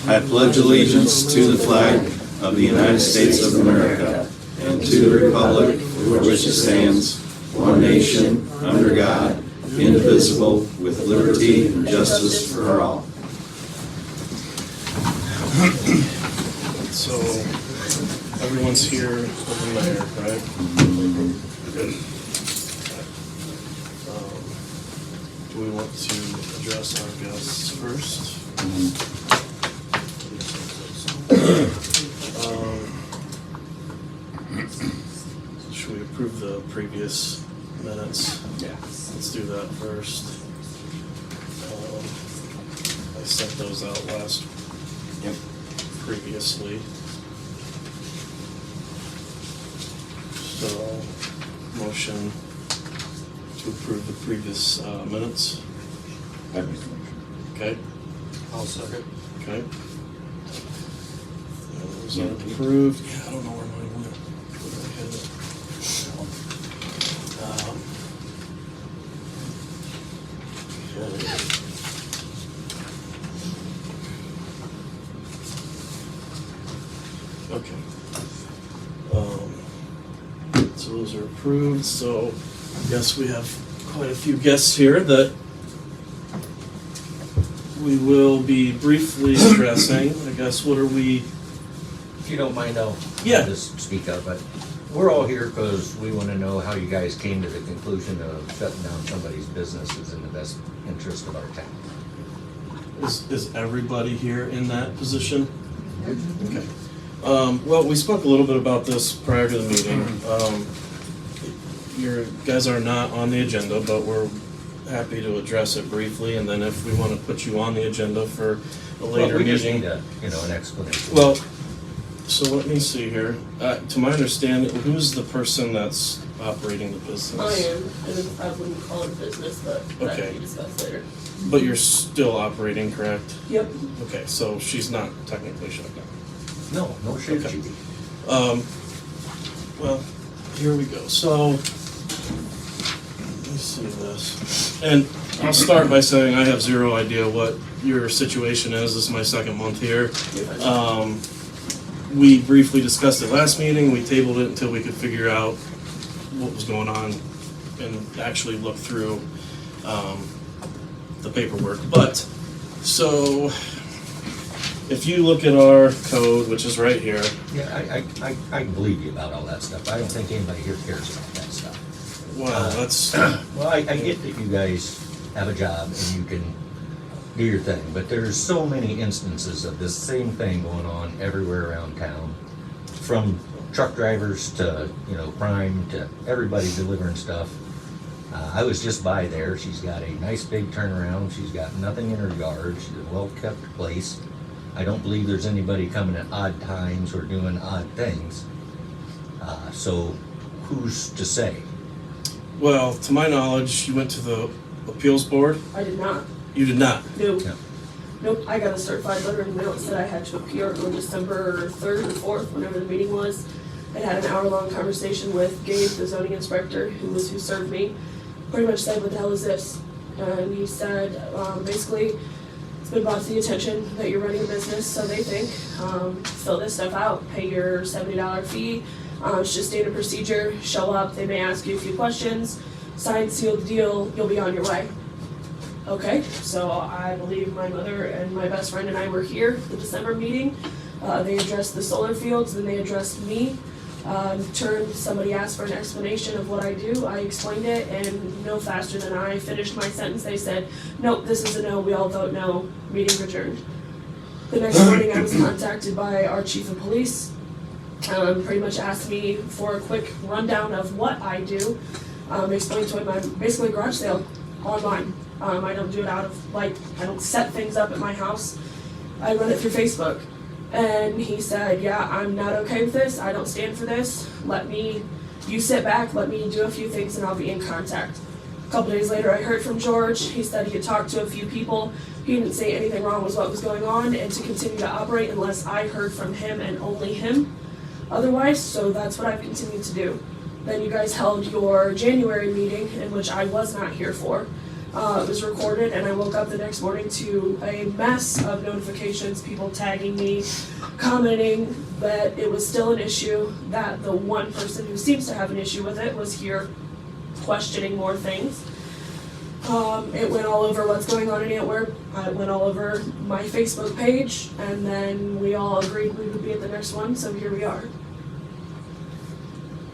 I pledge allegiance to the flag of the United States of America and to the republic for which it stands, one nation, under God, indivisible, with liberty and justice for all. So, everyone's here with the mayor, right? Good. Do we want to address our guests first? Should we approve the previous minutes? Yeah. Let's do that first. I sent those out previously. So, motion to approve the previous minutes. Okay. I'll second. Okay. Those are approved. Yeah, I don't know where mine went. Where did I have it? Okay. So those are approved. So yes, we have quite a few guests here that we will be briefly addressing. I guess, what are we? If you don't mind, I'll just speak up, but we're all here because we want to know how you guys came to the conclusion of shutting down somebody's business is in the best interest of our town. Is everybody here in that position? Okay. Well, we spoke a little bit about this prior to the meeting. You guys are not on the agenda, but we're happy to address it briefly, and then if we want to put you on the agenda for a later we meeting. just need an explanation. Well, so let me see here. To my understanding, who's the person that's operating the business? I am, and I wouldn't call it a business, but that Okay. can be discussed later. But you're still operating, correct? Yep. Okay, so she's not technically shut down. No, should Okay. she be? Well, here we go. So, let me see this. And I'll start by saying I have zero idea what your situation is. This is my second month here. We briefly discussed it last meeting. We tabled it until we could figure out what was going on and actually look through the paperwork. But, so, if you look at our code, which is right here. Yeah, I believe you about all that stuff. I don't think anybody here cares about that stuff. Well, that's. Well, I get that you guys have a job and you can do your thing, but there's so many instances of this same thing going on everywhere around town. From truck drivers to, crime to everybody delivering stuff. I was just by there. She's got a nice big turnaround. She's got nothing in her yard. She's a well-kept place. I don't believe there's anybody coming at odd times or doing odd things. So who's to say? Well, to my knowledge, you went to the appeals board. I did not. You did not. Nope. Yeah. Nope, I got a certified letter in the mail that said I had to appear on December 3rd or 4th, whenever the meeting was. I had an hour-long conversation with Gabe, the zoning inspector, who served me. Pretty much said, what the hell is this? And he said, basically, it's been brought to the attention that you're running a business, so they think, fill this stuff out, pay your $70 fee. It's just standard procedure, show up, they may ask you a few questions, sign, seal the deal, you'll be on your way. Okay, so I believe my mother and my best friend and I were here at the December meeting. They addressed the solar fields, then they addressed me. Somebody asked for an explanation of what I do. I explained it, and no faster than I finished my sentence, they said, nope, this is a no, we all vote no, meeting adjourned. The next morning I was contacted by our chief of police. Pretty much asked me for a quick rundown of what I do. Explained to him I'm basically a garage sale online. I don't do it I don't set things up at my house. I run it through Facebook. And he said, yeah, I'm not okay with this. I don't stand for this. You sit back, let me do a few things, and I'll be in contact. A couple days later, I heard from George. He said he had talked to a few people. He didn't say anything wrong with what was going on, and to continue to operate unless I heard from him and only him. Otherwise, so that's what I've continued to do. Then you guys held your January meeting, in which I was not here for. It was recorded, and I woke up the next morning to a mess of notifications, people tagging me, commenting that it was still an issue, that the one person who seems to have an issue with it was here questioning more things. It went all over what's going on in Antwerp. It went all over my Facebook page, and then we all agreed we would be at the next one, so here we are.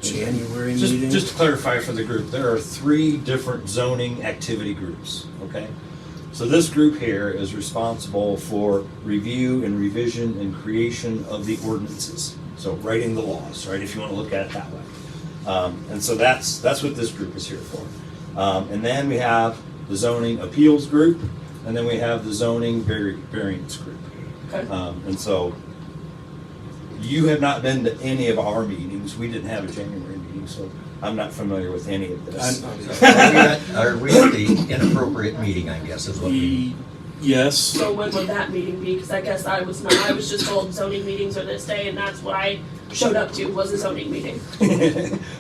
January meeting. Just to clarify for the group, there are 3 different zoning activity groups, okay? So this group here is responsible for review and revision and creation of the ordinances. So writing the laws, right, if you want to look at it that way. And so that's what this group is here for. And then we have the zoning appeals group, and then we have the zoning variance group. Okay. And so you have not been to any of our meetings. We didn't have a January meeting, so I'm not familiar with any of this. Are we at the inappropriate meeting, I guess, is what we... Yes. So when would that meeting be? Because I guess I was just told zoning meetings are this day, and that's what I showed up to, was a zoning meeting.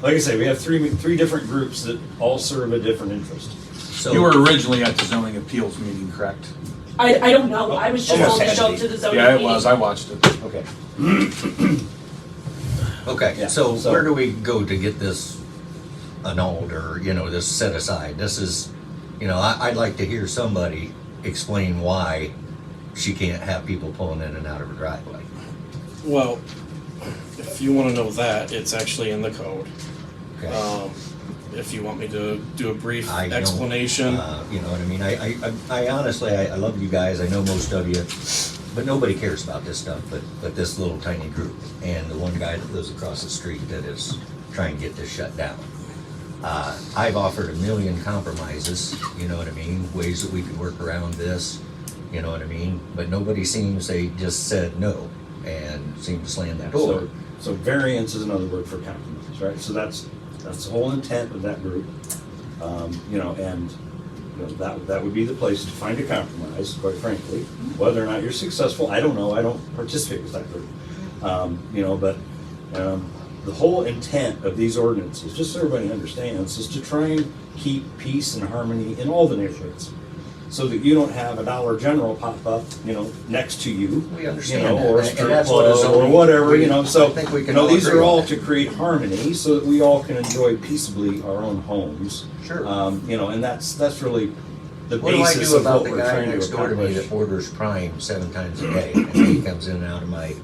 Like I say, we have three different groups that all serve a different interest. So You were originally at the zoning appeals meeting, correct? I don't know, I was just told to show up to the zoning Yeah, meeting. it was, I watched it. Okay. Okay, Yeah, so so- where do we go to get this annulled or, this set aside? This is, I'd like to hear somebody explain why she can't have people pulling in and out of her driveway. Well, if you want to know that, it's actually in the code. Okay? If you want me to do a brief I don't, explanation. You know what I mean? I honestly, I love you guys, I know most of you, but nobody cares about this stuff, but this little tiny group. And the one guy that lives across the street that is trying to get this shut down. I've offered a million compromises, you know what I mean? Ways that we could work around this, you know what I mean? But nobody seems, they just said no and seemed to slam the door. So variance is another word for compromise, right? So that's the whole intent of that group. That would be the place to find a compromise, quite frankly. Whether or not you're successful, I don't know. I don't participate with that group. The whole intent of these ordinances, just so everybody understands, is to try and keep peace and harmony in all the neighborhoods, so that you don't have a Dollar General pop up, next to you. We understand that, or a and strip that's what a club or zoning- whatever, So, I think we can all these agree are on all that. to create harmony, so that we all can enjoy peaceably our own homes. Sure. And that's really the What do I basis do of about what the we're guy trying to next door to me accomplish. that orders Prime 7 times a day, and he comes in and out of my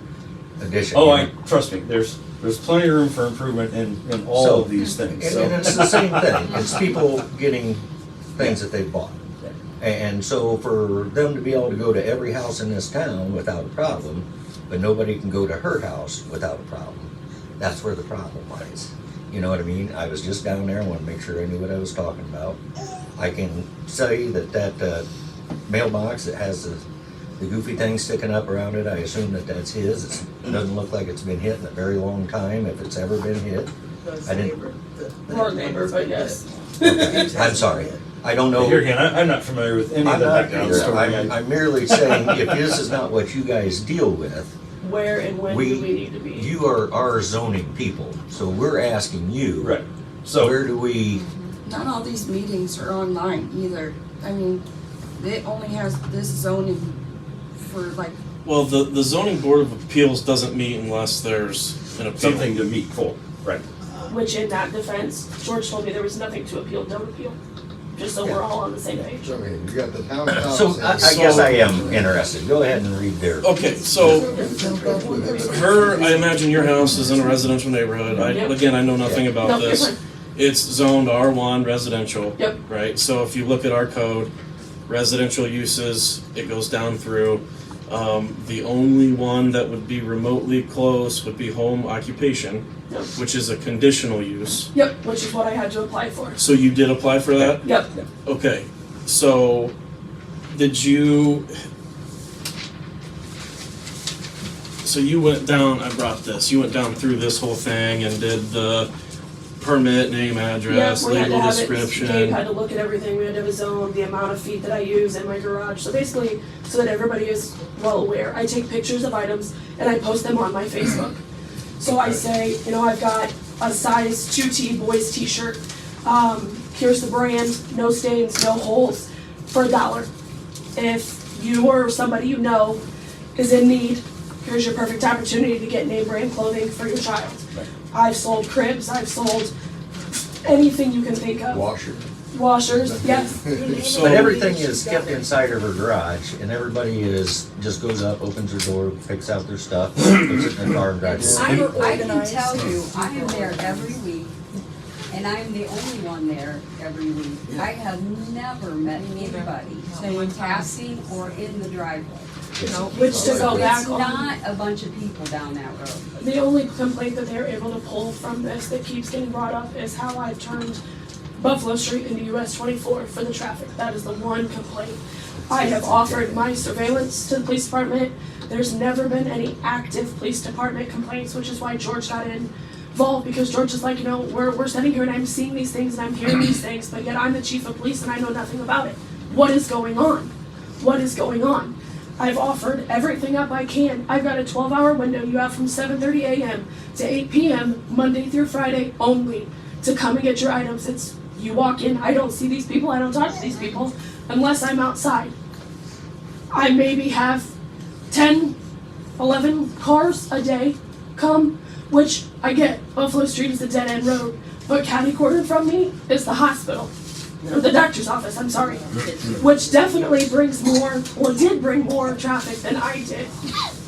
addition? Oh, trust me, there's plenty of room for improvement in all So- of these things. And, So- and it's the same thing, it's people getting things that they've bought. And so for them to be able to go to every house in this town without a problem, but nobody can go to her house without a problem, that's where the problem lies. You know what I mean? I was just down there, I wanted to make sure I knew what I was talking about. I can say that mailbox that has the goofy thing sticking up around it, I assume that's his. It doesn't look like it's been hit in a very long time, if it's ever been hit. I didn't, Our neighbor, but yes. okay, I'm sorry. I don't know. Here again, I'm not familiar with any of I'm the not background either. story. I'm merely saying, if this is not what you guys deal with, Where and when do we need to be? you are our zoning people, so we're asking you. Right. So Where do we, Not all these meetings are online either. I mean, it only has this zoning for like, Well, the zoning board of appeals doesn't meet unless there's an appeal. something to meet for, right? Which in that defense, George told me there was nothing to appeal, don't appeal. Just so we're all on the same page. I mean, you got the townhouse. so I and- guess I am interested. Go ahead and read their. Okay, so I imagine your house is in a residential neighborhood. Again, I know nothing No, about you're this. fine. It's zoned R1 residential. Yep. Right, so if you look at our code, residential uses, it goes down through. The only one that would be remotely close would be home occupation, Yep. which is a conditional use. Yep, which is what I had to apply for. So you did apply for that? Yep. Okay, so did you, so you went down, I brought this, you went down through this whole thing and did the permit, name, address, We had to legal have it, Gabe description. had to look at everything, we had to have a zone, the amount of feet that I use in my garage. So basically, so that everybody is well aware, I take pictures of items and I post them on my Facebook. So I say, I've got a size 2T boys t-shirt. here's the brand, no stains, no holes, for $1. If you or somebody you know is in need, here's your perfect opportunity to get name brand clothing for your child. I've sold cribs, I've sold anything you can think of. Washers, yes. So- But everything is kept inside of her garage, and everybody just goes up, opens their door, picks out their stuff, puts it in the car and drives away. I can tell you, I am there every week, and I'm the only one there every week. I have never met anybody in passing or in the driveway. Which to go back It's on, not a bunch of people down that road. the only complaint that they're able to pull from this that keeps getting brought up is how I've turned Buffalo Street into US 24 for the traffic. That is the one complaint. I have offered my surveillance to the police department. There's never been any active police department complaints, which is why George got involved, because George is like, you know, we're sitting here and I'm seeing these things and I'm hearing these things, but yet I'm the chief of police and I know nothing about it. What is going on? What is going on? I've offered everything up I can. I've got a 12-hour window you have from 7:30 a.m. to 8 p.m. Monday through Friday only to come and get your items. It's you walk in, I don't see these people, I don't talk to these people unless I'm outside. I maybe have 10, 11 cars a day come, which I get. Buffalo Street is a dead-end road, but catty corner from me is the hospital. Or the doctor's office, I'm sorry. Which definitely brings more, or did bring more traffic than I did.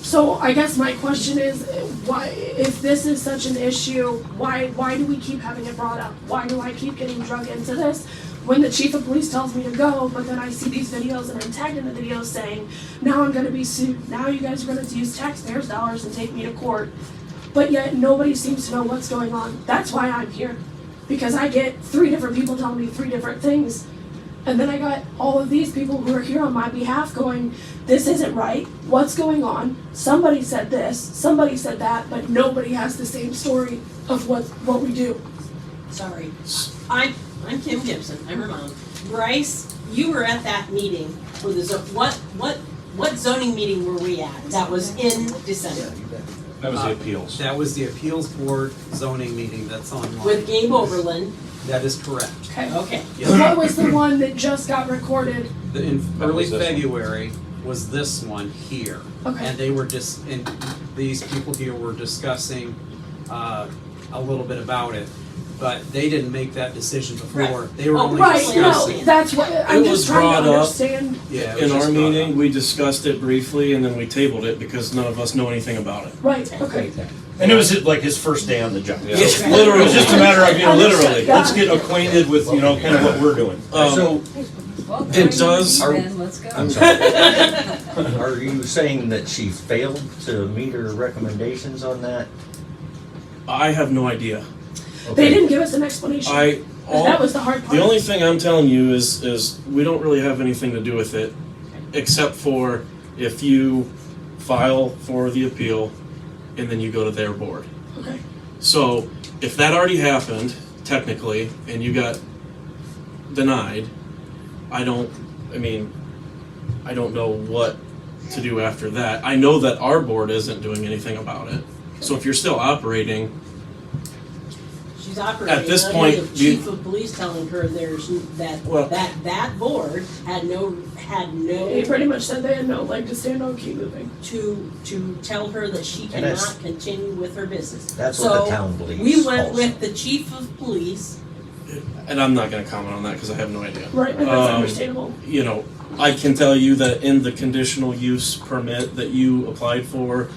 So I guess my question is, why, if this is such an issue, why do we keep having it brought up? Why do I keep getting drug into this? When the chief of police tells me to go, but then I see these videos and I'm tagged in the videos saying, now I'm gonna be sued, now you guys are gonna use taxpayers' dollars and take me to court. But yet nobody seems to know what's going on. That's why I'm here. Because I get 3 different people telling me 3 different things. And then I got all of these people who are here on my behalf going, this isn't right, what's going on? Somebody said this, somebody said that, but nobody has the same story of what we do. Sorry. I'm Kim Gibson, I'm her mom. Bryce, you were at that meeting for the what zoning meeting were we at? That was in December. That was the appeals. That was the appeals board zoning meeting that's online. With Gabe Oberlin. That is correct. Okay. What was the one that just got recorded? In That early was this one. February was this one here. Okay. And they were and these people here were discussing a little bit about it. But they didn't make that decision before. Right. They were Oh, only Right, discussing. no, that's what, I'm It just was trying to brought up. understand. Yeah, it was In our just brought meeting, up. we discussed it briefly and then we tabled it because none of us know anything about it. Right, okay. And it was like his first day on the job. Yeah. Yes, It literally. was just a matter of, Literally. let's get acquainted with, kind of what we're doing. So, Well, It does- then let's go. I'm sorry. Are you saying that she failed to meet her recommendations on that? I have no idea. They didn't give us an explanation. That was the hard part. The only thing I'm telling you is we don't really have anything to do with it, except for if you file for the appeal and then you go to their board. Okay. So if that already happened, technically, and you got denied, I don't know what to do after that. I know that our board isn't doing anything about it. So if you're still operating, She's operating. At this under point, the chief of police telling her that board had no He pretty much said they had no leg to stand on, keep moving. to tell her that she And that's- cannot continue with her business. That's what the town believes We went also. with the chief of police. and I'm not going to comment on that because I have no idea. Right, and that's understandable. You know, I can tell you that in the conditional use permit that you applied for,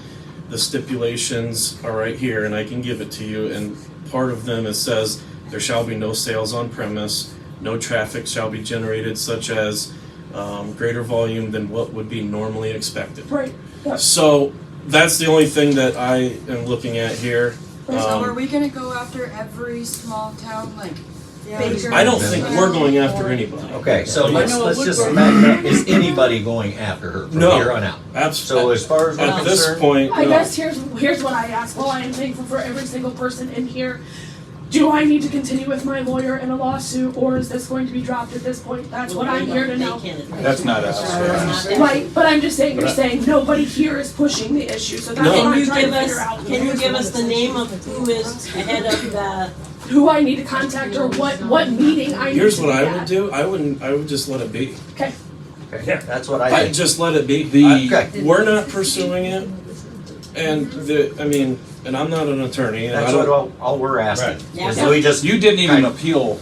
the stipulations are right here, and I can give it to you. And part of them, it says, there shall be no sales on premise, no traffic shall be generated such as greater volume than what would be normally expected. Right, yeah. So that's the only thing that I am looking at here. So are we gonna go after every small town, like Baker? I don't think we're going after anybody. Okay, so let's No, it would just work. back up. Is anybody going after her from No. here on out? So Absolutely. as far as we're At this concerned, point, I no. guess here's what I ask. Well, I am thankful for every single person in here. Do I need to continue with my lawyer in a lawsuit, or is this going to be dropped at this point? That's what I'm here to know. That's not us. Yeah. Right, but I'm just saying, you're saying nobody here is pushing the issue, so that's what No. I'm Can you trying give to us, figure out. can you give us the name of who is the head of the who I need to contact or what meeting I need Here's to what be I would at. do, I would just let it be. Okay, Okay, that's what I I'd think. just let it be. Okay. We're not pursuing it, and and I'm not an attorney, and I That's don't. what all we're asking. Yeah. Is we just, You didn't even appeal.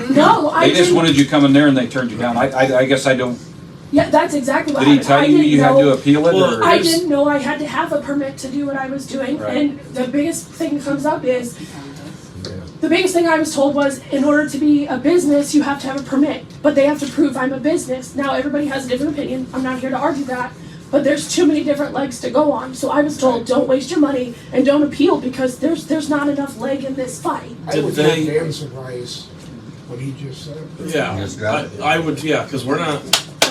no, I They just didn't, wanted you come in there and they turned you down. I guess I don't, yeah, that's exactly what did he happened. tell I you didn't you had know- to appeal it Well, or? I didn't know I had to have a permit to do what I was doing, Right. and the biggest thing that comes up is, the biggest thing I was told was, in order to be a business, you have to have a permit, but they have to prove I'm a business. Now, everybody has a different opinion, I'm not here to argue that, but there's too many different legs to go on. So I was told, don't waste your money and don't appeal because there's not enough leg in this fight. I Did was they- not damn surprised what he just said. Yeah, Just drop it. I would, yeah, because we're not.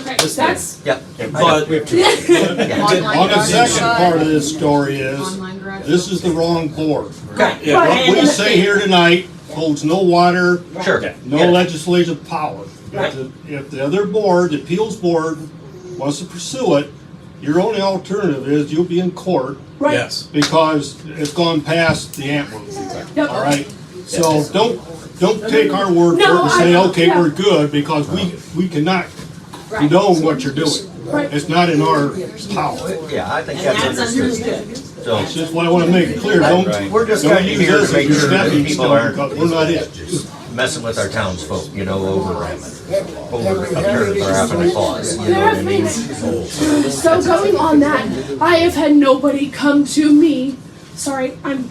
Okay, This that's, yep. But We have to- Yeah. On the second part of this story is, this is the wrong board. Okay, yeah, Right. What we say here tonight holds no water, sure. no Yeah. legislative power. If the other board, the appeals board, wants to pursue it, your only alternative is you'll be in court right, yes. because it's gone past the Antwerp. yep. All right? So don't take our word for it No, and say, I- okay, yeah. we're good, because we cannot condone what you're doing. Right. It's not in our power. Yeah, I think And that's that's understood. understood. So, That's just what I wanna make clear. we're just Don't kind of use here this to as make your sure that stepping people stone, aren't because we're not it. messing with our townsfolk, you know, over a happening cause. You know There what I have mean? been, so going on that, I have had nobody come to me, sorry, I'm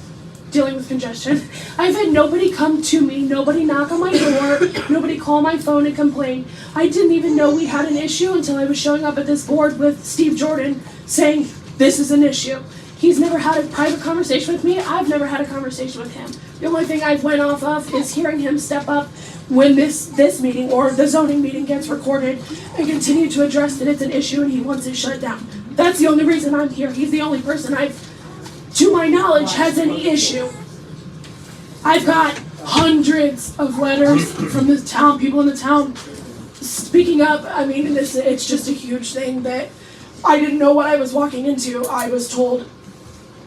dealing with congestion. I've had nobody come to me, nobody knock on my door, nobody call my phone and complain. I didn't even know we had an issue until I was showing up at this board with Steve Jordan saying, this is an issue. He's never had a private conversation with me, I've never had a conversation with him. The only thing I've went off of is hearing him step up when this meeting or the zoning meeting gets recorded and continue to address that it's an issue and he wants it shut down. That's the only reason I'm here. He's the only person to my knowledge, has any issue. I've got hundreds of letters from the town, people in the town speaking up. I mean, it's just a huge thing that I didn't know what I was walking into. I was told,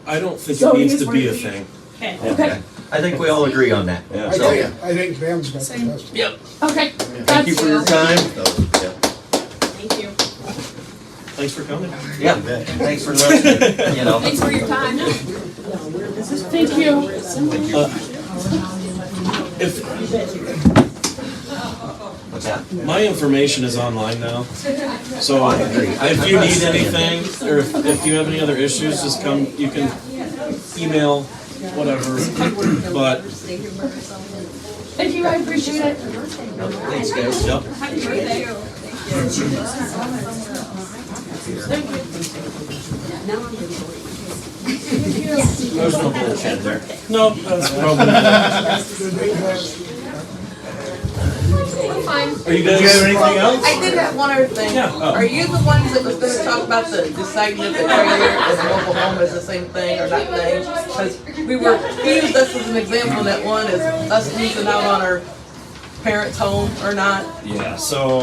I don't think it Zoning needs is to where be you a be. thing. Okay. okay, I think we all agree on that. Yeah. I So, think Ben's got the best. Yep. okay. thank you for your time. Thank you. Thanks for coming. Yeah, thanks for listening, you know. Thanks for your time. Thank you. If What's that? my information is online now, so if you need anything or if you have any other issues, just come. You can email, whatever. But Thank you, I appreciate it. Thanks, guys. yep. There's no bullshit there. No, that's probably. Are you guys? Do you have anything else? I did have one other thing. Yeah. Oh. Are you the ones that was gonna talk about the deciding if the trailer and mobile home is the same thing or not thing? Because he used us as an example in that one, is us losing out on our parents' home or not. Yeah, so,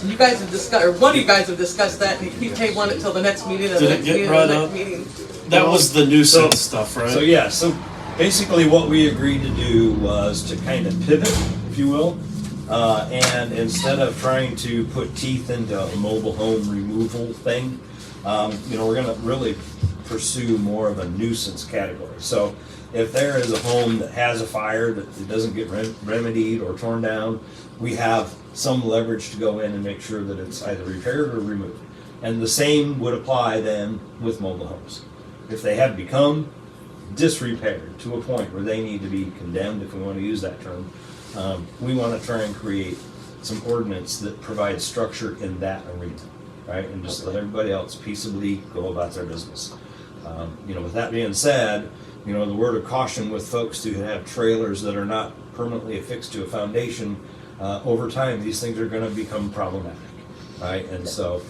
You guys have discussed, or one of you guys have discussed that, and he tabling it till the next meeting, and the Did it next get meeting, brought and the up? next meeting. That was the nuisance stuff, right? so yeah, so basically what we agreed to do was to kind of pivot, if you will. And instead of trying to put teeth into a mobile home removal thing, we're gonna really pursue more of a nuisance category. So if there is a home that has a fire that it doesn't get remedied or torn down, we have some leverage to go in and make sure that it's either repaired or removed. And the same would apply then with mobile homes. If they have become disrepaired to a point where they need to be condemned, if we want to use that term, we want to try and create some ordinance that provides structure in that arena, right? And just let everybody else peaceably go about their business. With that being said, the word of caution with folks who have trailers that are not permanently affixed to a foundation, over time, these things are going to become problematic, right? And so,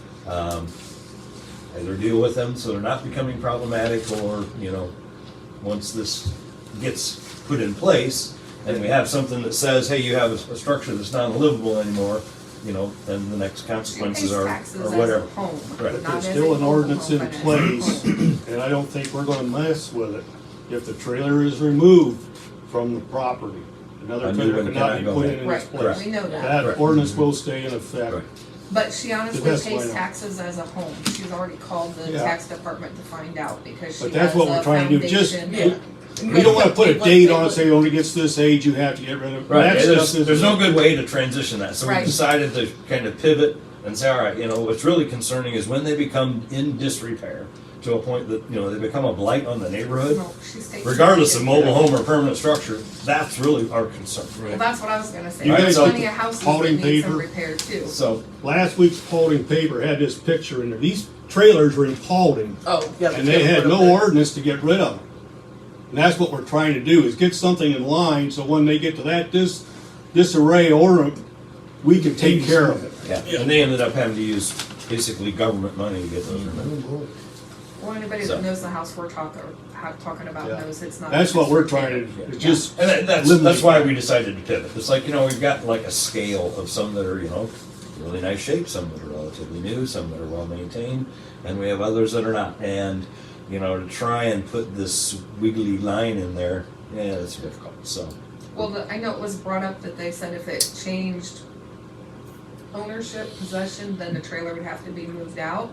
either deal with them so they're not becoming problematic, or, once this gets put in place, and we have something that says, hey, you have a structure that's not livable anymore, then the next consequences are whatever. Right. There's still an ordinance in place, and I don't think we're gonna mess with it if the trailer is removed from the property. Another A new trailer one cannot cannot be go put in. in its Right, place. we know that. That Right. ordinance will stay in effect. Right. But she honestly The best way pays to- taxes as a home. She's already called the Yeah. tax department to find out because she But that's has what we're a trying to do, just, foundation. we don't wanna put a date on it, say when it gets to this age, you have to get rid of it. Right, That there's, stuff is- there's no good way to transition that, so we Right. decided to kind of pivot and say, all right, you know, what's really concerning is when they become in disrepair to a point that, you know, they become a blight on the neighborhood, No, she's taking- regardless of mobile home or permanent structure, that's really our concern. Well, that's what I was gonna say. You guys There's like plenty of houses that folding need some paper? repair too. So, Last week's Paulding paper had this picture in there, these trailers were in Paulding, Oh, yeah. and they had no ordinance to get rid of them. And that's what we're trying to do, is get something in line, so when they get to that disarray order, we can take care of it. yeah, and they ended up having to use basically government money to get those removed. Well, anybody So- that knows the house we're talking about Yeah. knows it's not. That's what just we're repair. trying to, it's just. And that's eliminate why that. we decided to pivot. It's like, you know, we've got like a scale of some that are, you know, really nice shape, some that are relatively new, some that are well maintained, and we have others that are not. And, you know, to try and put this wiggly line in there, yeah, it's difficult, so. Well, I know it was brought up that they said if it changed ownership, possession, then the trailer would have to be moved out.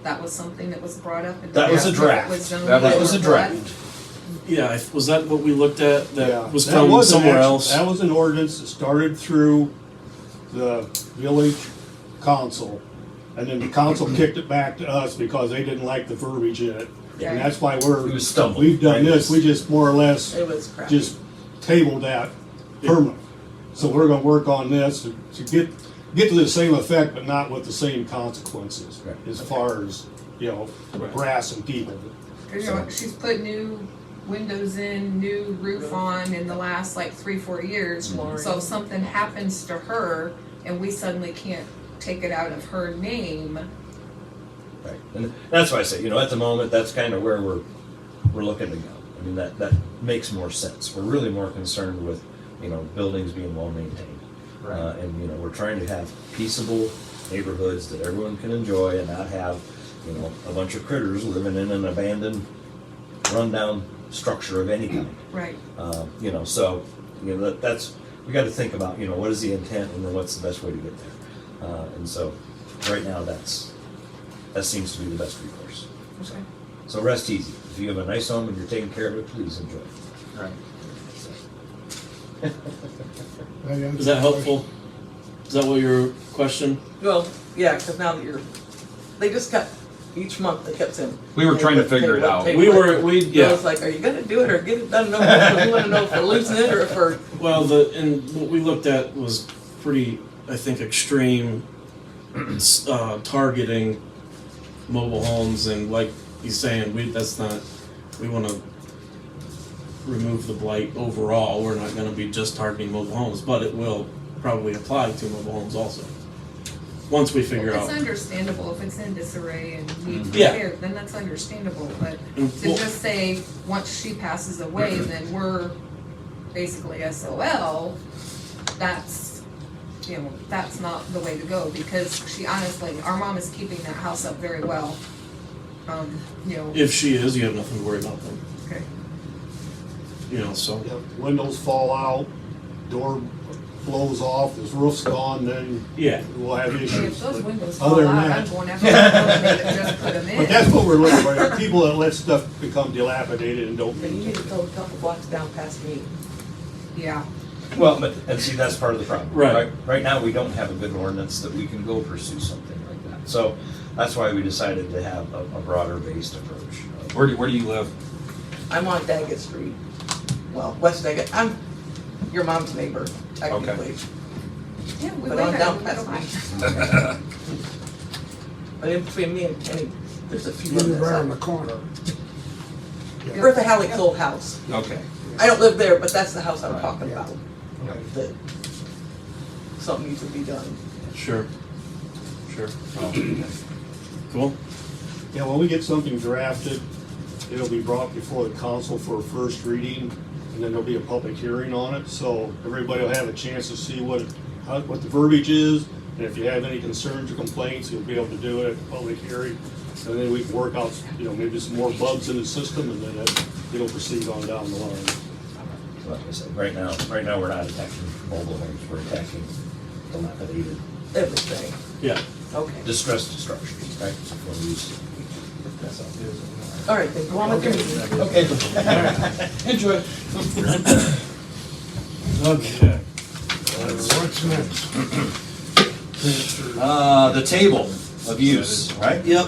That was something that was brought up. And That was a it draft. zoned That was a or draft. what? Yeah, was that what we looked at? Yeah, That was that from wasn't somewhere actu- else? That was an ordinance that started through the village council, and then the council kicked it back to us because they didn't like the verbiage in it. Yeah. And that's why It was stumbling. we've done right? this, we just more or less It was crappy. just tabled that permanent. So we're gonna work on this to get to the same effect, but not with the same consequences Right. as far as, you know, grass and people. You know, she's put new windows in, new roof on in the last like 3-4 years. So if something happens to her and we suddenly can't take it out of her name, Right, and that's why I say, you know, at the moment, that's kind of where we're looking to go. I mean, that makes more sense. We're really more concerned with, you know, buildings being well maintained. And, you know, we're trying to have peaceable neighborhoods that everyone can enjoy and not have, you know, a bunch of critters living in an abandoned, rundown structure of any kind. right? You know, so, you know, that's, we gotta think about, you know, what is the intent and then what's the best way to get there. And so, right now, that seems to be the best recourse. Okay. So rest easy. If you have a nice home and you're taking care of it, please enjoy it. Right. Is that helpful? Is that what your question? Well, yeah, because now that they just got, each month they kept saying. We were trying to figure it out. I Yeah. was like, are you gonna do it or get it done? No, we wanna know if we're losing it or if we're, Well, and what we looked at was pretty, I think, extreme, targeting mobile homes, and like he's saying, we want to remove the blight overall. We're not going to be just targeting mobile homes, but it will probably apply to mobile homes also. Once we figure It's out. understandable if it's in disarray and needs Yeah. repair, then that's understandable, but And to well- just say, once she passes away, then we're basically SOL, that's, you know, that's not the way to go, because she honestly, our mom is keeping that house up very well. You know, If she is, you have nothing to worry about then. okay. You know, so. If windows fall out, door blows off, this roof's gone, then Yeah. we'll have Hey, issues. if those windows Other fall than out, that- I'm going after the just put them in. But that's what we're looking for, people that let stuff become dilapidated and don't then you maintain need to it. go a couple blocks down past me. Yeah, Well, and see, that's part of the problem. Right. Right now, we don't have a good ordinance that we can go pursue something like that. So that's why we decided to have a broader based approach. Where do you live? I'm on Daggett Street, well, West Daggett, I'm your mom's neighbor, technically. yeah, we But live on at, down we past live me. But in between me and Kenny, there's a few You live right on others. the corner. Bertha Halleck's old house. Okay. I don't live there, but that's the house I'm talking Yeah. about. That something needs to be done. Sure. Cool. Yeah, when we get something drafted, it'll be brought before the council for a first reading, and then there'll be a public hearing on it, so everybody will have a chance to see what the verbiage is, and if you have any concerns or complaints, you'll be able to do it at the public hearing, and then we can work out, you know, maybe some more bugs in the system, and then it'll proceed on down the line. like I said, right now, we're not attacking mobile homes, we're attacking dilapidated, Everything, Yeah. okay. distressed structures, right? For use. That's all. All right, then, go on with your meeting. Okay. Enjoy. Okay. What's next? The table of use, right? Yep.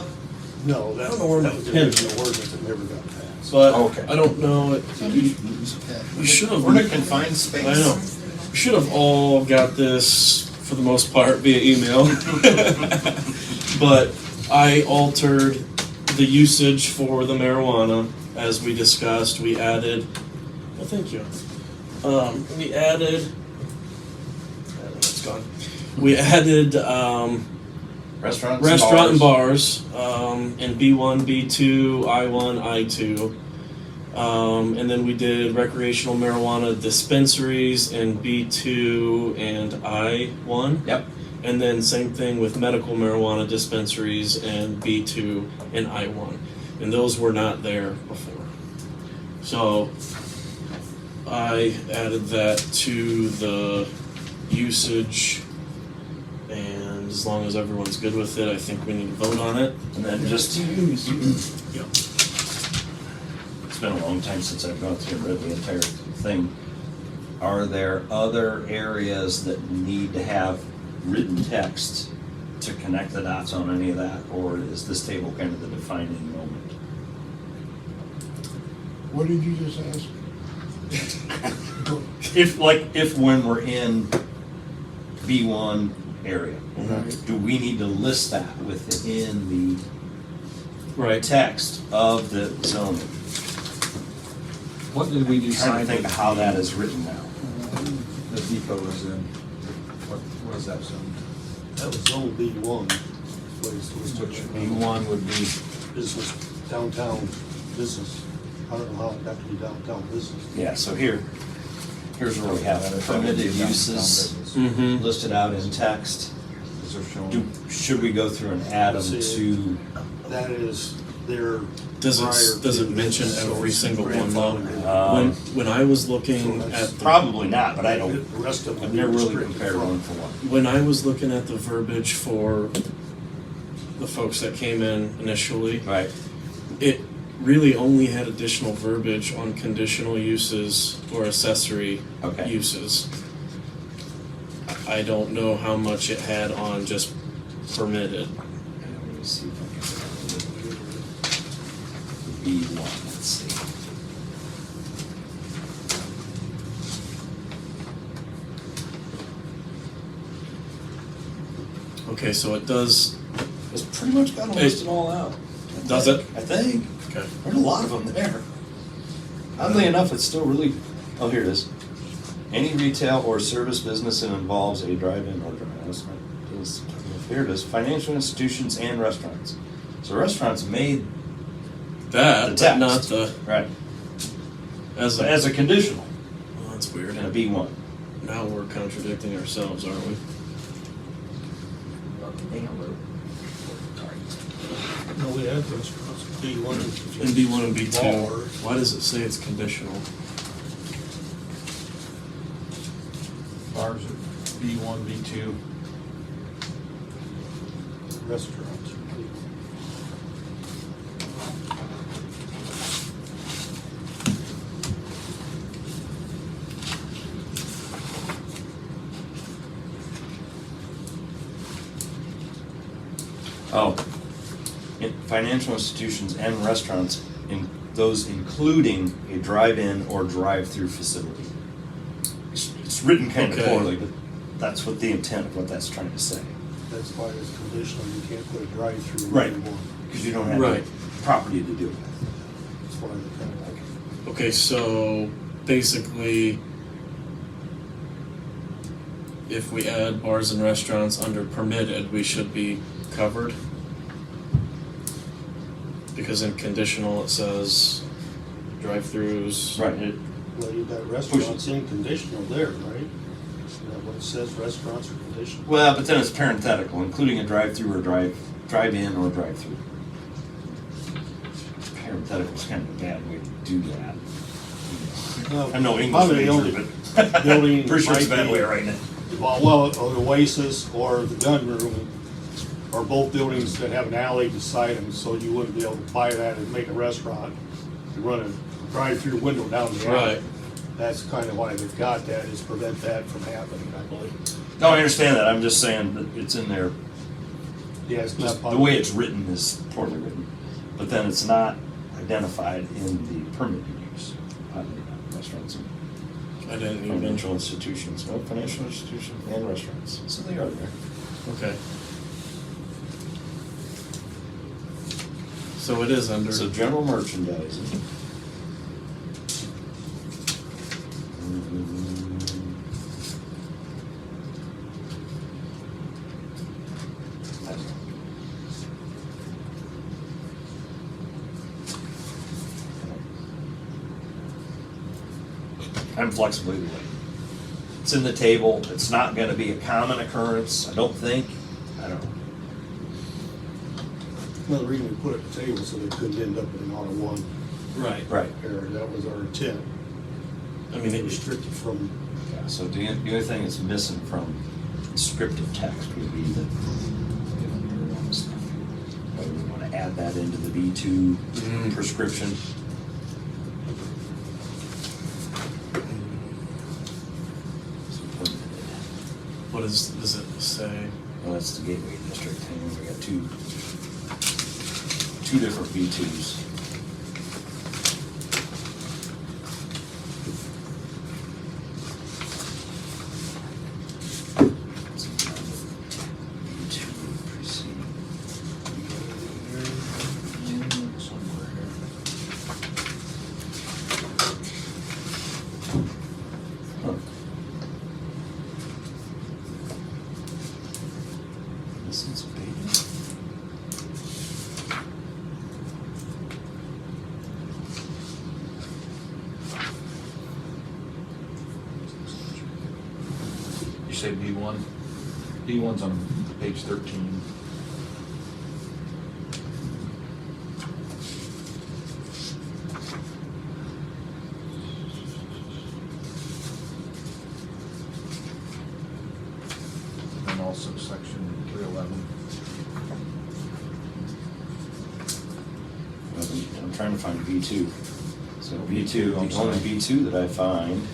No, that, that was the original ordinance that never got passed. But Okay. I don't know. We should have. We're in a confined space. I know. We should have all got this for the most part via email. But I altered the usage for the marijuana as we discussed. We added. Oh, thank you. We added. It's gone. We added Restaurants. restaurant and bars in B1, B2, I1, I2. And then we did recreational marijuana dispensaries in B2 and I1. Yep. And then same thing with medical marijuana dispensaries in B2 and I1. And those were not there before. So I added that to the usage, and as long as everyone's good with it, I think we need to vote on it. And then just, Yep. it's been a long time since I've gone through and read the entire thing. Are there other areas that need to have written text to connect the dots on any of that? Or is this table kind of the defining moment? What did you just ask? If when we're in B1 area, do we need to list that within the Right. text of the zoning? What did we I'm trying decide? to think of how that is written now. The depot was in, what is that zone? That was old B1, Which B1 would be, business, downtown business. I don't know how it got to be downtown business. Yeah, so here's where we have permitted uses Mm-hmm. listed out in text. is there showing? Should we go through and add them to, That is their. Does it mention every single one though? When I was looking at the, probably not, but I don't, The rest of them. I've never really compared one for one. when I was looking at the verbiage for the folks that came in initially, Right. it really only had additional verbiage on conditional uses or accessory Okay. uses. I don't know how much it had on just permitted. Let me see if I can. B1, let's see. Okay, so it does, It's pretty much got to list it all out. does it? I think. Okay. There's a lot of them there. Oddly enough, it's still really, oh, here it is. Any retail or service business that involves a drive-in or here it is, financial institutions and restaurants. So restaurants made, That, The but text. not the, right, as as a, a conditional well, that's weird. in a B1. Now we're contradicting ourselves, aren't we? No, we had restaurants, B1. In B1 and B2, Bars. why does it say it's conditional? Bars are B1, B2. Restaurants. Oh, financial institutions and restaurants, in those including a drive-in or drive-through facility. It's written kind of Okay. poorly, but that's what the intent of what that's trying to say. That's why it's conditional, you can't put a drive-through in Right. B1. Because you don't have Right. the property to do it. That's why they're kind of like. Okay, so basically, if we add bars and restaurants under permitted, we should be covered. Because in conditional, it says drive-throughs. Right. Well, you've got restaurants in conditional there, right? Isn't that what it says, restaurants are conditional? Well, but then it's parenthetical, including a drive-through or drive-in or drive-through. Parenthetical is kind of a bad way to do that. I'm no English Probably the major, only but building pretty sure it's might that be- way right now. Well, the Oasis or the gun room are both buildings that have an alley beside them, so you wouldn't be able to buy that and make a restaurant and run a drive-through window down the alley. Right. That's kind of why they've got that, is prevent that from happening, I believe. No, I understand that, I'm just saying that it's in there, Yeah, it's not just the public. way it's written is poorly written. But then it's not identified in the permitted use, restaurants and I didn't even. financial institutions, no financial institutions and restaurants, so they are there. Okay. So it is under. So general merchandising. I don't know. I'm flexible either way. It's in the table, it's not gonna be a common occurrence, I don't think, I don't know. Another reason we put it at the table, so they couldn't end up in an R1 Right. Right. area. That was our intent. I mean, it was Restricted from, Yeah, so the only thing that's missing from descriptive text would be the marijuana stuff. Whether we wanna add that into the B2 prescription. What does it say? Well, that's the gateway district, and we got two different B2s. B2 preceding. Somewhere here. Huh. This is beta. You say B1? B1's on page 13. And also section 311. I'm trying to find B2. So B2, the only B2 that I find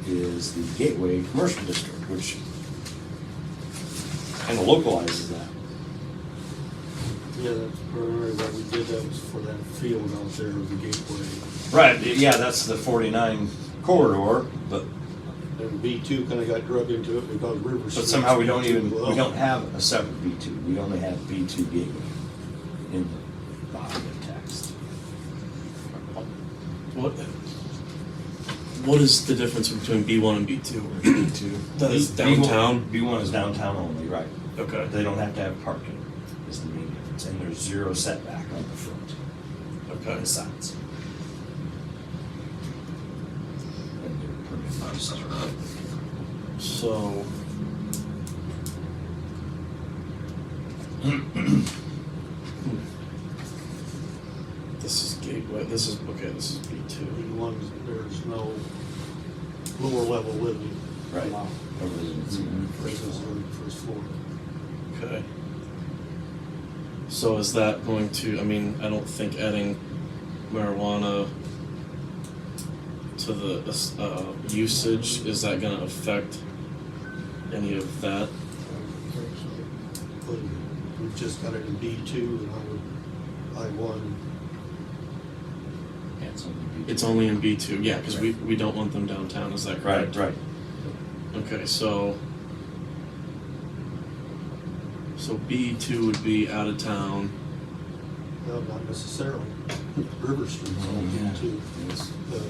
is the Gateway Commercial District, which kind of localizes that. yeah, that's primarily why we did that, was for that field out there, the gateway. Right, yeah, that's the 49 corridor, but And B2 kind of got drug into it because River Street. somehow we don't have a separate B2. We only have B2 Gateway in the body of text. What is the difference between B1 and B2 or B2? That is downtown? B1 is downtown only, right. Okay. They don't have to have parking, is the main difference, and there's zero setback on the front, Okay. on the sides. And they're permitted uses are public. So. This is gateway. This is okay. This is B2. B1, there's no lower level living. Right. allowed. No residency on the first Residents floor. on the first floor. Okay. So is that going to? I mean, I don't think adding marijuana to the usage, is that going to affect any of that? But we just got it in B2, and I1. Yeah, it's only B2. It's only in B2, yeah, because we don't want them downtown. Is that correct? Right. Okay, so B2 would be out of town. No, not necessarily. River Street's all Yeah. B2. Yes. The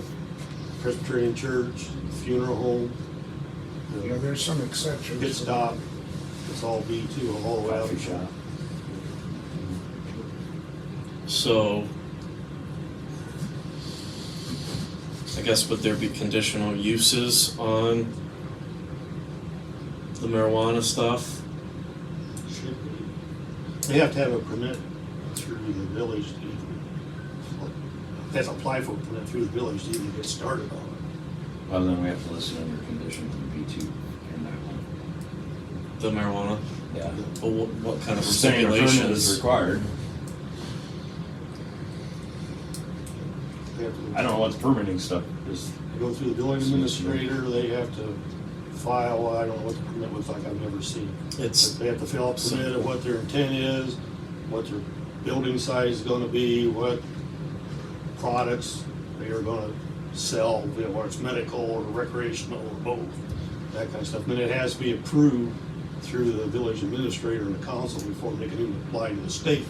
Presbyterian Church, funeral home, Yeah, the there's some exceptions. pit stop, it's all B2 all the way out. Coffee shop. So I guess would there be conditional uses on the marijuana stuff? Should be. They have to have a permit through the village to has to apply for a permit through the village to even get started on it. Well, then we have to list it under condition B2 and that one. The marijuana? Yeah. But what kind of We're saying a permit is stipulations? required. They have to I don't know what the permitting stuff is. go through the building administrator, they have to file, I don't know what the permit looks like, I've never seen it. It's, They have to fill out a permit of what their intent is, what their building size is gonna be, what products they are gonna sell, whether it's medical or recreational or both, that kind of stuff. And then it has to be approved through the village administrator and the council before they can even apply to the state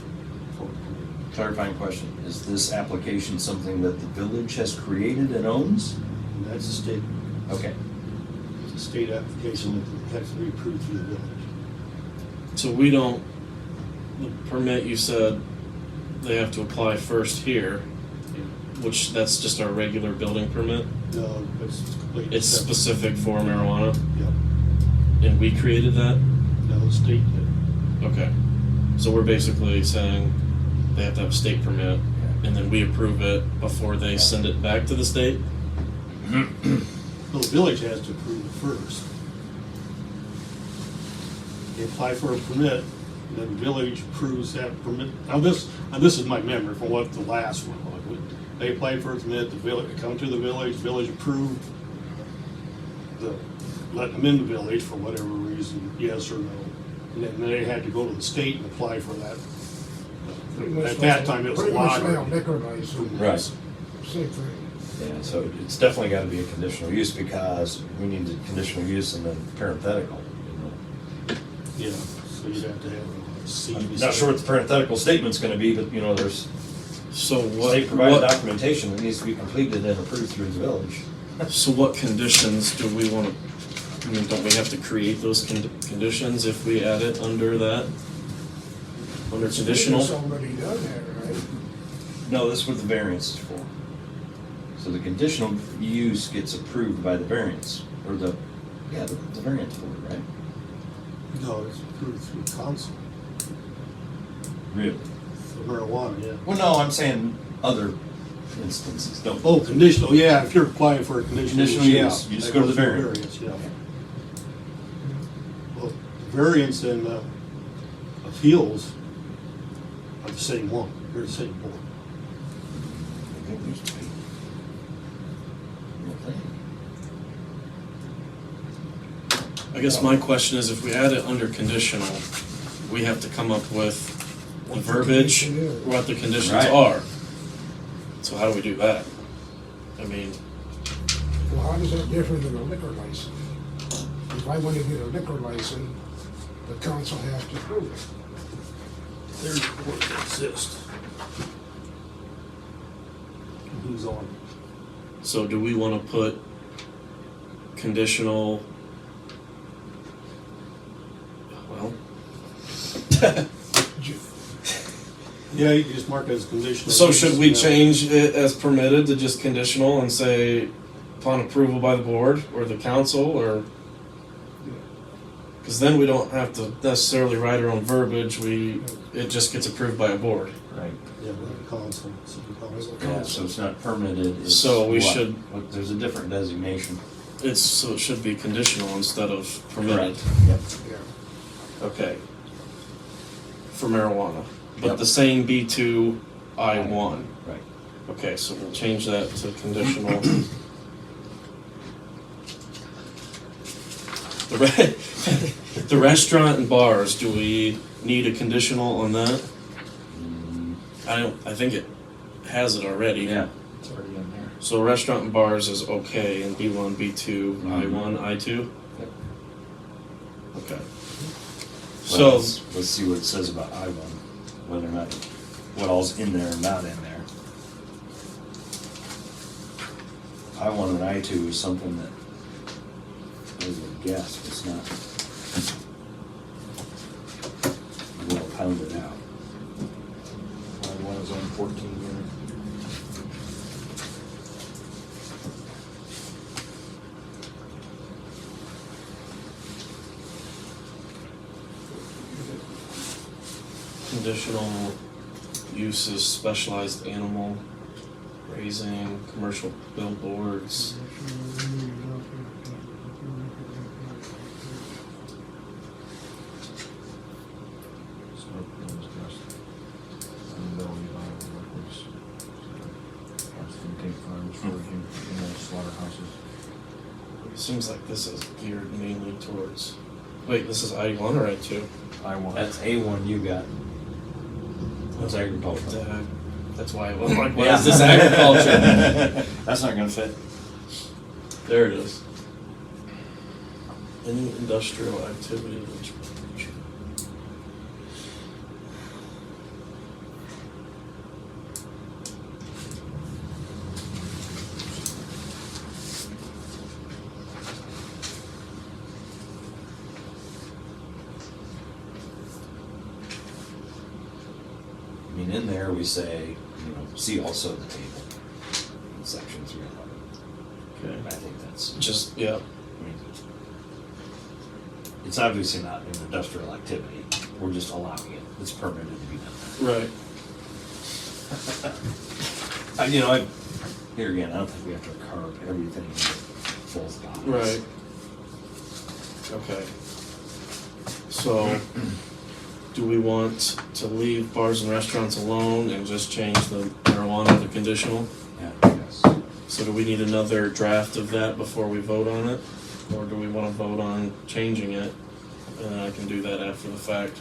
for a permit. Clarifying question, is this application something that the village has created and owns? And that's a state, Okay. it's a state application that has to be approved through the village. so we don't, the permit you said they have to apply first here, which that's just our regular building permit. No, it's completely It's separate. specific for marijuana, Yep, and we created that? no, the state did. Okay. So we're basically saying they have to have a state permit, and then we approve it before they send it back to the state? Well, the village has to approve it first. They apply for a permit, and then the village approves that permit. Now this is my memory from what the last one was. They applied for a permit, the village, come to the village approved the, letting them in the village for whatever reason, yes or no. And then they had to go to the state and apply for that. At that time, it was a Pretty much lottery. now, liquor license, Right. same thing. Yeah, so it's definitely gotta be a conditional use because we need the conditional use and then parenthetical. Yeah, so you'd have to have a C. I'm not sure what the parenthetical statement's gonna be, but you know, there's So state provided what, documentation that needs to be completed and approved through the village. so what conditions do we wanna, I mean, don't we have to create those conditions if we add it under that? Under conditional? It's already done that, right? No, this is what the variance is for. So the conditional use gets approved by the variance, or the variance board, right? No, it's approved through council Really? for marijuana, yeah. Well, no, I'm saying other instances, don't. Oh, conditional, yeah, if you're applying for a conditional use, Conditional yeah. use, you just go to the That goes variance. through yeah. Well, variance and appeals are the same one, they're the same board. I think there used to be. I guess my question is, if we add it under conditional, we have to come up with the What the verbiage, condition is. what the conditions Right. are. So how do we do that? I mean, Well, how does that differ than a liquor license? If I want to get a liquor license, the council has to approve it. There's boards that exist. Who's on? so do we wanna put conditional? Well, Yeah, you can just mark it as conditional. so should we use, change it as permitted to just conditional and say upon approval by the board or the council, or? Cause then we don't have to necessarily write our own verbiage, it just gets approved by a board. Right. Yeah, with the council, city council. Yeah, so it's not permitted, it's So we what? should- What- There's a different designation. So it should be conditional instead of permitted. Yep. Yeah. Okay. For marijuana, but Yep. the same B2 I1. Right. Okay, so we'll change that to conditional. The restaurant and bars, do we need a conditional on that? I think it has it already. Yeah. It's already in there. So restaurant and bars is okay in B1, B2, I1, I2? Yep. Okay. Well, So, let's see what it says about I-1, whether or not, what all's in there and not in there. I-1 and I-2 is something that I would guess it's not well pounded out. One is on 14 unit. conditional uses specialized animal Raising commercial billboards. Slaughterhouses. Seems like this is geared mainly towards, wait, this is I1 or I2? I want. That's A1 you got. That's agriculture. That's why I'm like, why is this agriculture? That's not gonna fit. There it is. Any industrial activity which. I mean, in there we say, see also the table in section 311. Okay. I think that's Just, yeah, I mean, it's obviously not an industrial activity. We're just allowing it. It's permitted to be done. right. Here again, I don't think we have to carve everything into both boxes. Right. Okay. So, do we want to leave bars and restaurants alone and just change the marijuana to conditional? Yeah, yes. So do we need another draft of that before we vote on it? Or do we want to vote on changing it? And then I can do that after the fact.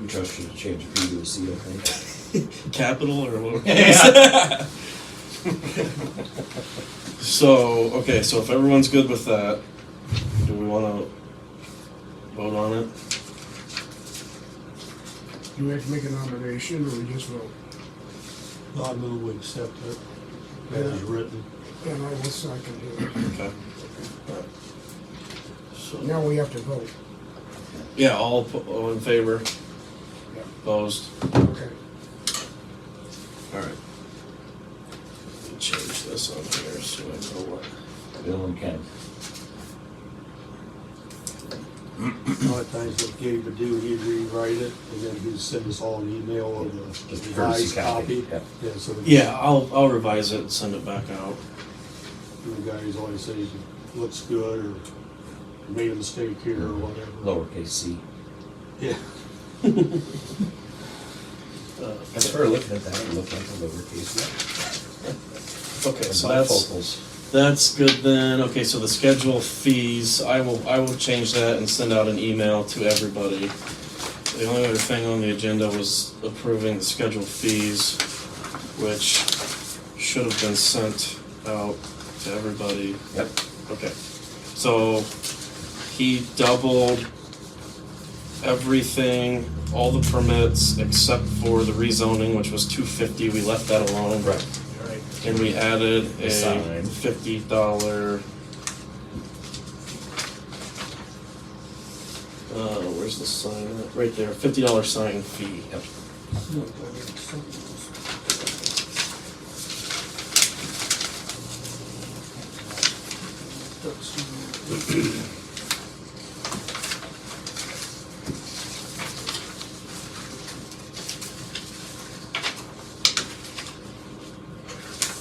We trust you to change a P to a C, I think. Capital or what? Yeah. So, okay, so if everyone's good with that, do we want to vote on it? Do we have to make a nomination or we just vote? I move we accept it as written. And I will second it. Okay. So, Now we have to vote. yeah, all in favor? Yeah. Opposed? Okay. All right. Let me change this on here so I know what. Bill and Ken. A lot of times what Gabe would do, he'd rewrite it, and then he'd send us all an email of the Just a revised courtesy copy. copy. Yeah. Yeah, so Yeah, I'll revise it and send it back out. the guys always say it looks good, or made a mistake here, or whatever. Lowercase c. Yeah. As for looking at that, it looked like a lowercase c. Okay, so that's good then. Okay, so the schedule fees, I will change that and send out an email to everybody. The only other thing on the agenda was approving the schedule fees, which should have been sent out to everybody. Yep. Okay, so he doubled everything, all the permits except for the rezoning, which was $250. We left that alone. Right. And we added a Sign. $50. Where's the sign at? Right there, $50 sign fee. Yep.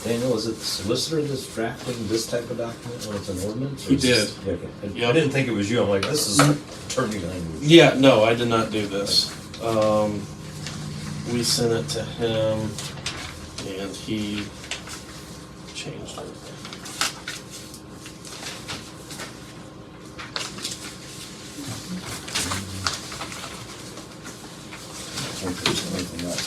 Daniel, is it the solicitor that's drafting this type of document when it's an ordinance? or He is this- did. Yeah, okay. Yep. I didn't think it was you. I'm like, this is attorney language. Yeah, no, I did not do this. We sent it to him and he changed it. I think there's anything else.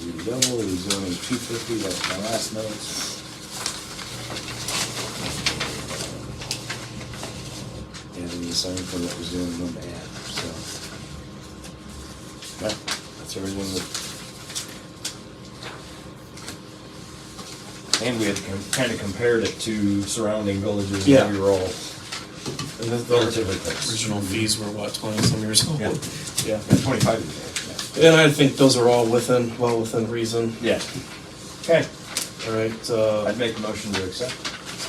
We double, we zoning 250, that's my last notes. And then the sign from what was doing one to add, so. But that's everything that. And we had kind of compared it to surrounding villages, Yeah. and we were all And then relatively the close. original fees were what, 20-some years old? Yeah. Yeah. 25 years old, And I think those are all well within reason. yeah. Okay, All right, I'd make a motion to accept.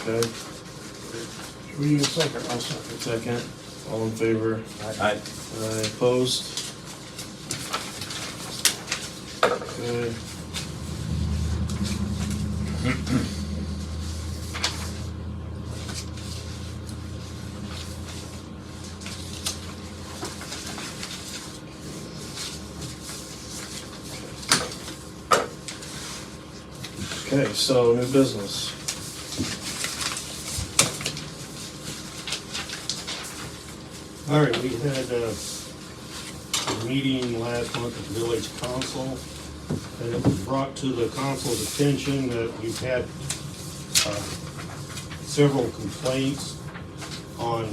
okay, We need a second, I'll second. second, all in favor? Aye. Opposed? Okay. Okay, so new business. All right, we had a meeting last month at the village council, and it was brought to the council's attention that we've had several complaints on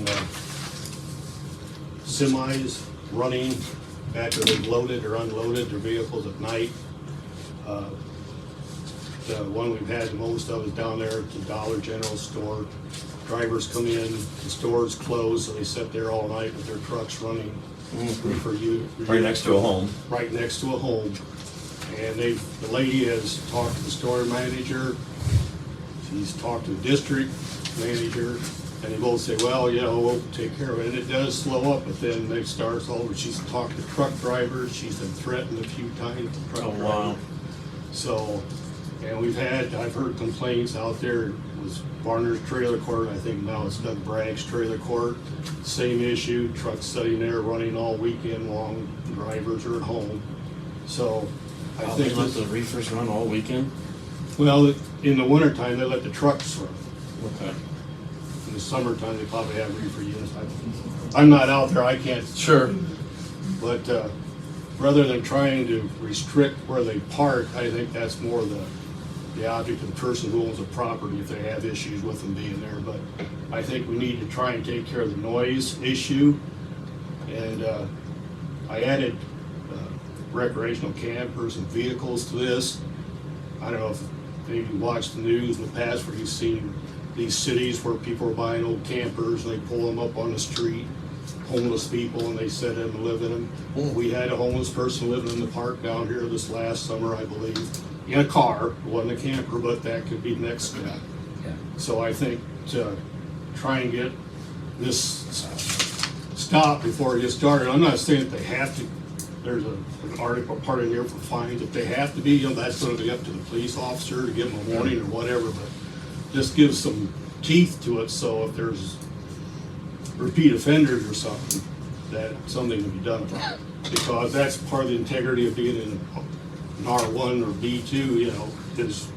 semis running after they've loaded or unloaded their vehicles at night. The one we've had the most of is down there at the Dollar General store. Drivers come in, the store's closed, so they sit there all night with their trucks running for you. Right next to a home. Right next to a home. And the lady has talked to the store manager, she's talked to the district manager, and they both say, well, yeah, we'll take care of it. And it does slow up, but then it starts over. She's talked to truck drivers, she's been threatened a few times. Oh, wow. So, and I've heard complaints out there. It was Varner's Trailer Court, I think now it's Doug Bragg's Trailer Court. Same issue, trucks sitting there running all weekend long, drivers are at home. So, I They think, let the reefers run all weekend? well, in the wintertime, they let the trucks run. Okay. In the summertime, they probably have reefer units. I'm not out there, I can't. Sure. But rather than trying to restrict where they park, I think that's more the object of the person who owns the property if they have issues with them being there. But I think we need to try and take care of the noise issue. And I added recreational campers and vehicles to this. I don't know if maybe you watched the news in the past where you've seen these cities where people are buying old campers and they pull them up on the street, homeless people, and they sit in and live in them. We had a homeless person living in the park down here this last summer, I believe, in a car. It wasn't a camper, but that could be the next step. So I think to try and get this stopped before it gets started, I'm not saying that they have to. There's an article part in here for fines. If they have to be, that's going to be up to the police officer to give them a warning or whatever, but just give some teeth to it, so if there's repeat offenders or something, that something can be done about it. Because that's part of the integrity of being in an R1 or B2, is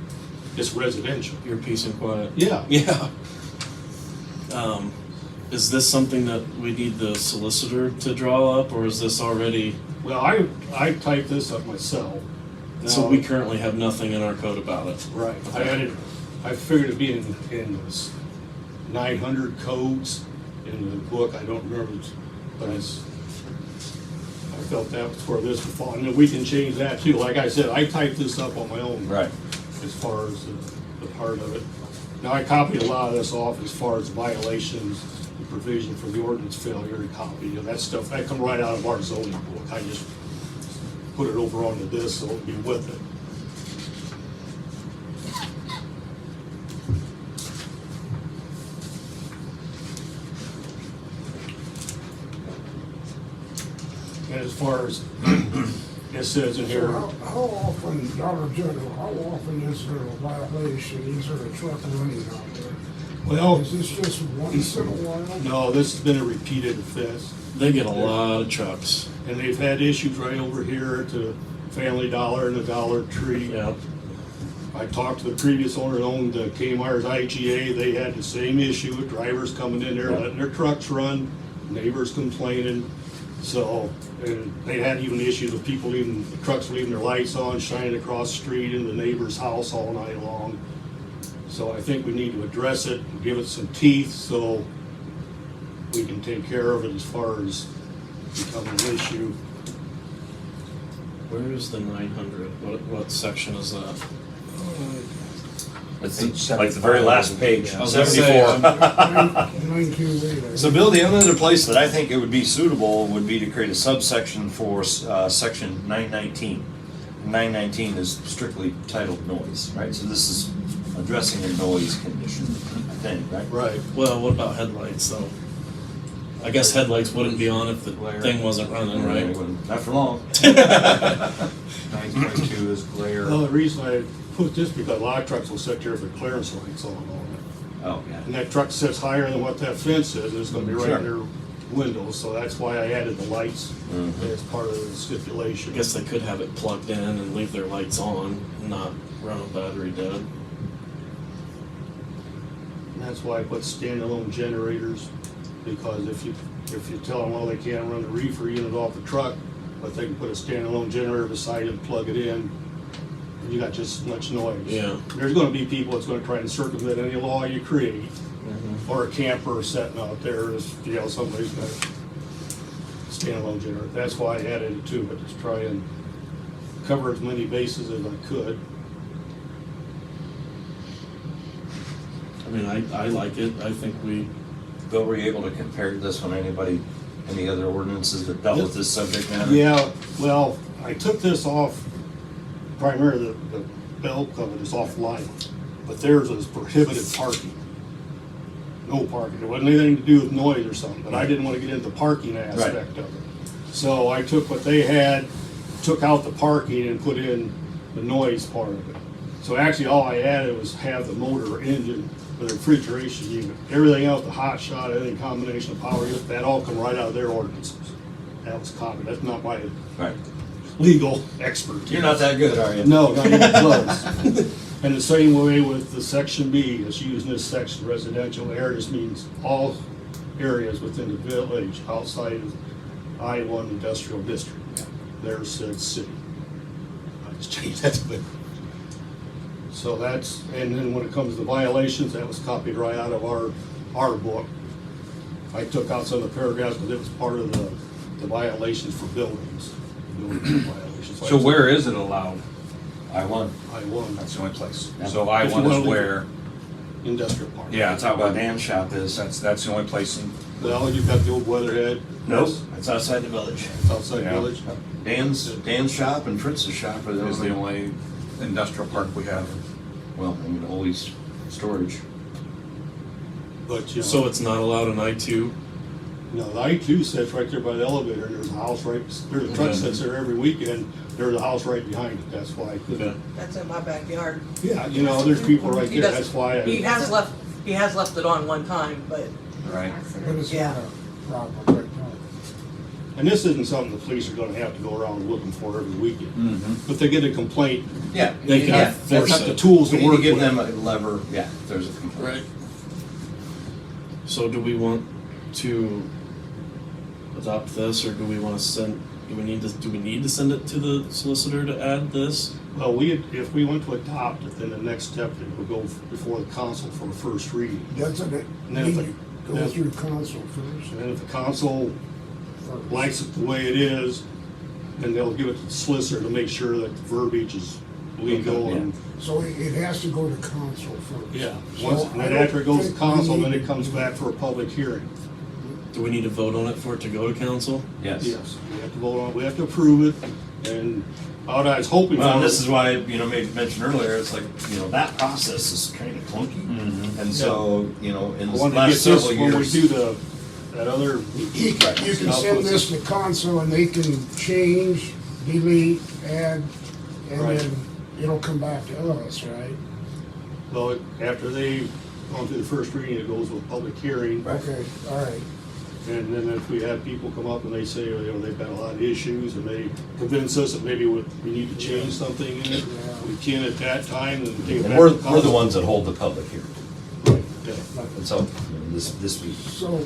it's residential. Your peace and quiet. Yeah. Yeah. Is this something that we need the solicitor to draw up, or is this already? Well, I typed this up myself. So Now- we currently have nothing in our code about it. Right. I figured it'd be in 900 codes in the book. I don't remember, but I felt that was where this would fall. And then we can change that too. Like I said, I typed this up on my own. Right. As far as the part of it. Now, I copied a lot of this off as far as violations, the provision for the ordinance failure to copy. That stuff, that come right out of our zoning book. I just put it over onto this so it'll be with it. And as far as it says in here, How often, Dollar General, how often is there a violation? Is there a truck running out there? well, Is this just once in a while? no, this has been a repeated offense. They get a lot of trucks. And they've had issues right over here at the Family Dollar and the Dollar Tree. Yeah. I talked to the previous owner that owned the Kmart's IGA. They had the same issue with drivers coming in there, letting their trucks run, neighbors complaining. So, and they had even issues of people the trucks leaving their lights on, shining across the street in the neighbor's house all night long. So I think we need to address it, and give it some teeth so we can take care of it as far as becoming an issue. Where is the 900? What section is that? It's like the very last page, I was gonna say, 74. 928. So Bill, the only other place that I think it would be suitable would be to create a subsection for section 919. 919 is strictly titled noise, right? So this is addressing a noise condition, I think, right? Right. Well, what about headlights though? I guess headlights wouldn't be on if the thing wasn't running, right? Not for long. 9.2 is glare. Well, the reason I put this, because a lot of trucks will sit there with clearance lights on it. Oh, yeah. And that truck sits higher than what that fence is, and it's gonna be right in their windows, so that's why I added the lights as part of the stipulation. I guess they could have it plugged in and leave their lights on, and not run a battery dead. And that's why I put standalone generators, because if you tell them, well, they can't run the reefer unit off the truck, but they can put a standalone generator beside it, plug it in, and you got just as much noise. Yeah. There's gonna be people that's gonna try and circumvent any law you create, or a camper sitting out there, is, you know, somebody's got a standalone generator. That's why I added it too, but just try and cover as many bases as I could. I mean, I like it. I think we, Bill, were you able to compare this one, any other ordinances that dealt with this subject matter? Yeah, well, I took this off, primarily the belt cover is offline, but theirs was prohibited parking. No parking, it wasn't anything to do with noise or something, but I didn't want to get into the parking aspect of it. So I took what they had, took out the parking and put in the noise part of it. So actually, all I added was have the motor or engine with a refrigeration unit. Everything else, the hot shot, any combination of power unit, that all come right out of their ordinances. That was copied, that's not my Right. legal expertise. You're not that good, are you? No, not even close. And the same way with the section B, it's used in this section, residential areas means all areas within the village outside of I-1 industrial district. There's said city. I just changed that to village. So that's, and then when it comes to violations, that was copied right out of our book. I took out some of the paragraphs because it was part of the violations for buildings. Building violations. So where is it allowed? I-1. I-1. That's the only place. Yeah. So If you I-1 wanna is leave where, Industrial park. yeah, it's out Where by, Dan's shop is. that's the only place in, Well, you've got the old Weatherhead. Nope, it's outside the village. Outside Yeah. village. Dan's shop and Fritz's shop are the is the only, only industrial park we have. well, I mean, always storage. But, you know. so it's not allowed in I-2? No, the I-2 sits right there by the elevator, and there's a house right, there's a truck Okay. sits there every weekend, there's a house right behind it, that's why I couldn't. Okay. That's in my backyard. Yeah, you know, there's people right He there, does- that's why He I, has left it on one time, but Right. But it's Yeah. not a problem right now. and this isn't something the police are gonna have to go around looking for every weekend. Mm-hmm. But they get a complaint, Yeah. They can yeah. they've force got the it. tools We to need work to give with. them a lever, yeah, if there's a complaint. Right. So do we want to adopt this, or do we want to send, do we need to send it to the solicitor to add this? Well, if we went to adopt it, then the next step, it would go before the council for a first reading. Doesn't it And then if need to go then- through council first? And then if the council First. likes it the way it is, then they'll give it to the solicitor to make sure that the verbiage is legal and, So it has to go to council first? yeah. So Once, and I then don't after it goes to think we council, then need it comes back for a public hearing. Do we need to vote on it for it to go to council? Yes. Yes, we have to vote on, it. We have to approve it, and what I was hoping Well, for. and this is why, made mention earlier, it's like, that process is kind of clunky. Mm-hmm. And so, in I the wanted to get last this several when we years. do that other. You can send this to council and they can change, delete, add, and Right. then it'll come back to us, right? Well, after they've gone through the first reading, it goes with public hearing. Right. Okay, all right. And then if we have people come up and they say, they've got a lot of issues, and they convince us that maybe we need to change something in it, we can at that time, and take it back And to we're council. the ones that hold the public hearing. Right, yeah. And so, this week. So,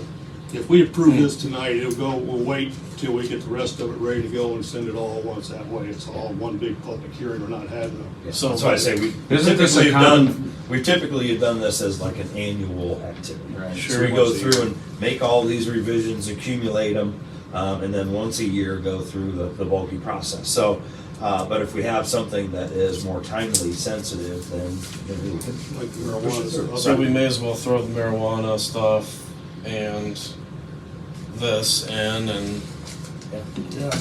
If we approve this tonight, we'll wait till we get the rest of it ready to go and send it all at once. That way, it's all one big public hearing. We're not having a. So- That's why I say Isn't this a we typically have done this as like an annual activity. Right. So Sure. we go Once a through year. and make all these revisions, accumulate them, and then once a year go through the bulky process. So, but if we have something that is more timely sensitive, then maybe we can. Like the marijuana. So we may as well throw the marijuana stuff and this in, and yeah,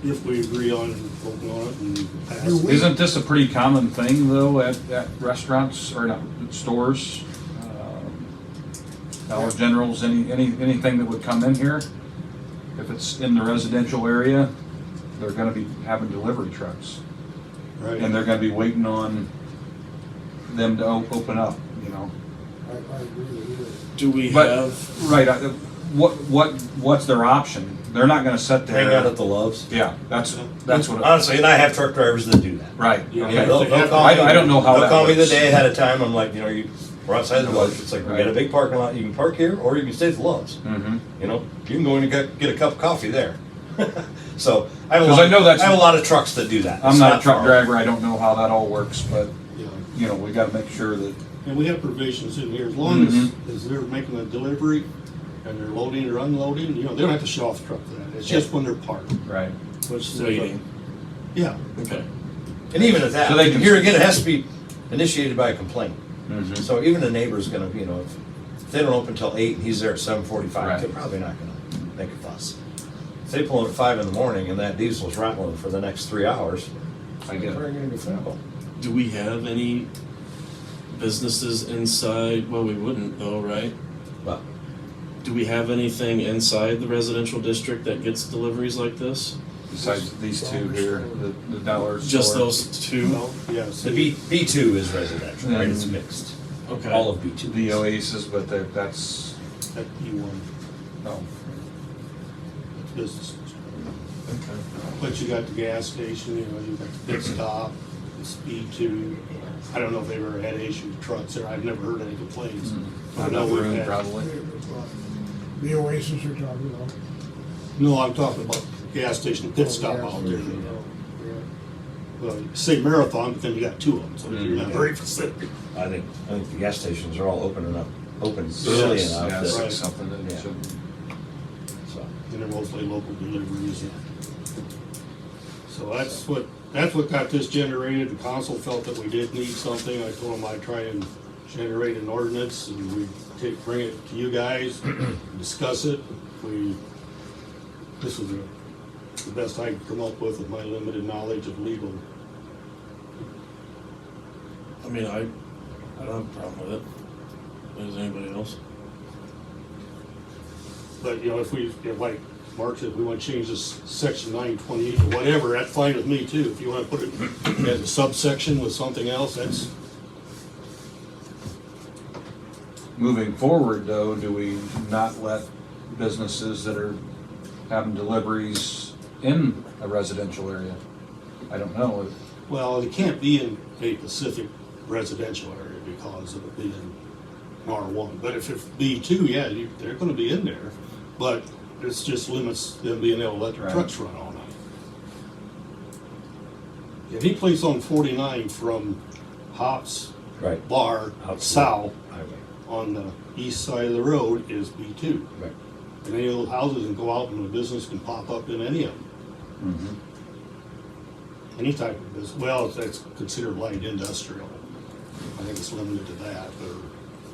If we agree on voting on it and pass Do it. we- Isn't this a pretty common thing though at restaurants or not, stores? Dollar Generals, anything that would come in here, if it's in the residential area, they're gonna be having delivery trucks. Right. And they're gonna be waiting on them to open up, you know. I agree with you. Do we But, have, right, what's their option? They're not gonna sit there. Hang out at the Loves. Yeah, that's what. Honestly, and I have truck drivers that do that. Right, Yeah, okay. They'll call me. I don't know how They'll that call me the works. day ahead of time. I'm like, we're outside the Loves. It's like, we got a Right. big parking lot. You can park here, or you can stay at the Loves. Mm-hmm. You can go in and get a cup of coffee there. So I have a 'Cause lot. I know that's- I have a lot of trucks that do that. I'm It's not a truck far. driver, I don't know how that all works, but, Yeah. we gotta make sure that, And we have provisions in here, as long Mhm. as they're making a delivery and they're loading or unloading, they don't have to show off the truck for that. It's just when they're parked. right. Which is, waiting? Yeah, Okay. And even at that, So they can- here again, it has to be initiated by a complaint. Mhm. So even a neighbor's gonna, if they don't open till 8 and he's there at 7:45, Right. they're probably not gonna make a fuss. If they pull in at 5 in the morning and that diesel's rattling for the next 3 hours, I get they're it. gonna be fickle. Do we have any businesses inside, well, we wouldn't though, right? But Do we have anything inside the residential district that gets deliveries like this? Besides these two here, the dollar store. Just those two? well, yes. the B2 is residential, right? It's mixed. Okay. All of B2. The Oasis, but that's, That E1 no. business. Okay. But you got the gas station, you got the pit stop, the speed 2. I don't know if they've ever had issues with trucks there. I've never heard any complaints. I Not know enough we've room, had. probably. The Oasis you're talking about. No, I'm talking about gas station pit stop out there. Well, you say Marathon, but then you got 2 of them, so you're not very specific. I think the gas stations are all open early Yes, enough. Yeah, that- right. it's something that Yeah. should. so. And they're mostly local deliveries. So that's what got this generated. The council felt that we did need something. I told them I'd try and generate an ordinance and we'd bring it to you guys, discuss it. This is the best I could come up with my limited knowledge of legal. I mean, I don't have a problem with it. Does anybody else? But, if like Mark said, we want to change this section 928 or whatever, that's fine with me too. If you want to put it as a subsection with something else, that's, Moving forward, though, do we not let businesses that are having deliveries in a residential area? I don't know. well, it can't be in a Pacific residential area because of it being R1. But if it's B2, yeah, they're going to be in there. But this just limits them being able to let their Right. trucks run all night. Any place on 49 from Hops Right. Bar Out south Highway. on the east side of the road is B2. Right. And any of those houses can go out and a business can pop up in any of them. Mm-hmm. Any type of business. Well, that's considered light industrial. I think it's limited to that.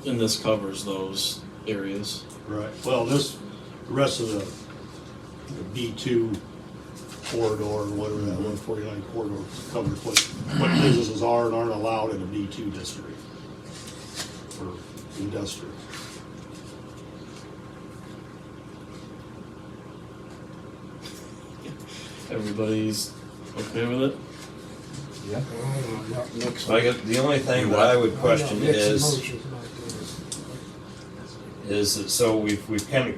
And this covers those areas. Right. Well, the rest of the B2 corridor, or whatever that 149 corridor covers what businesses are and aren't allowed in a B2 district for industrial. Everybody's okay with it? So I guess the only thing that I would question is that, so we've kind of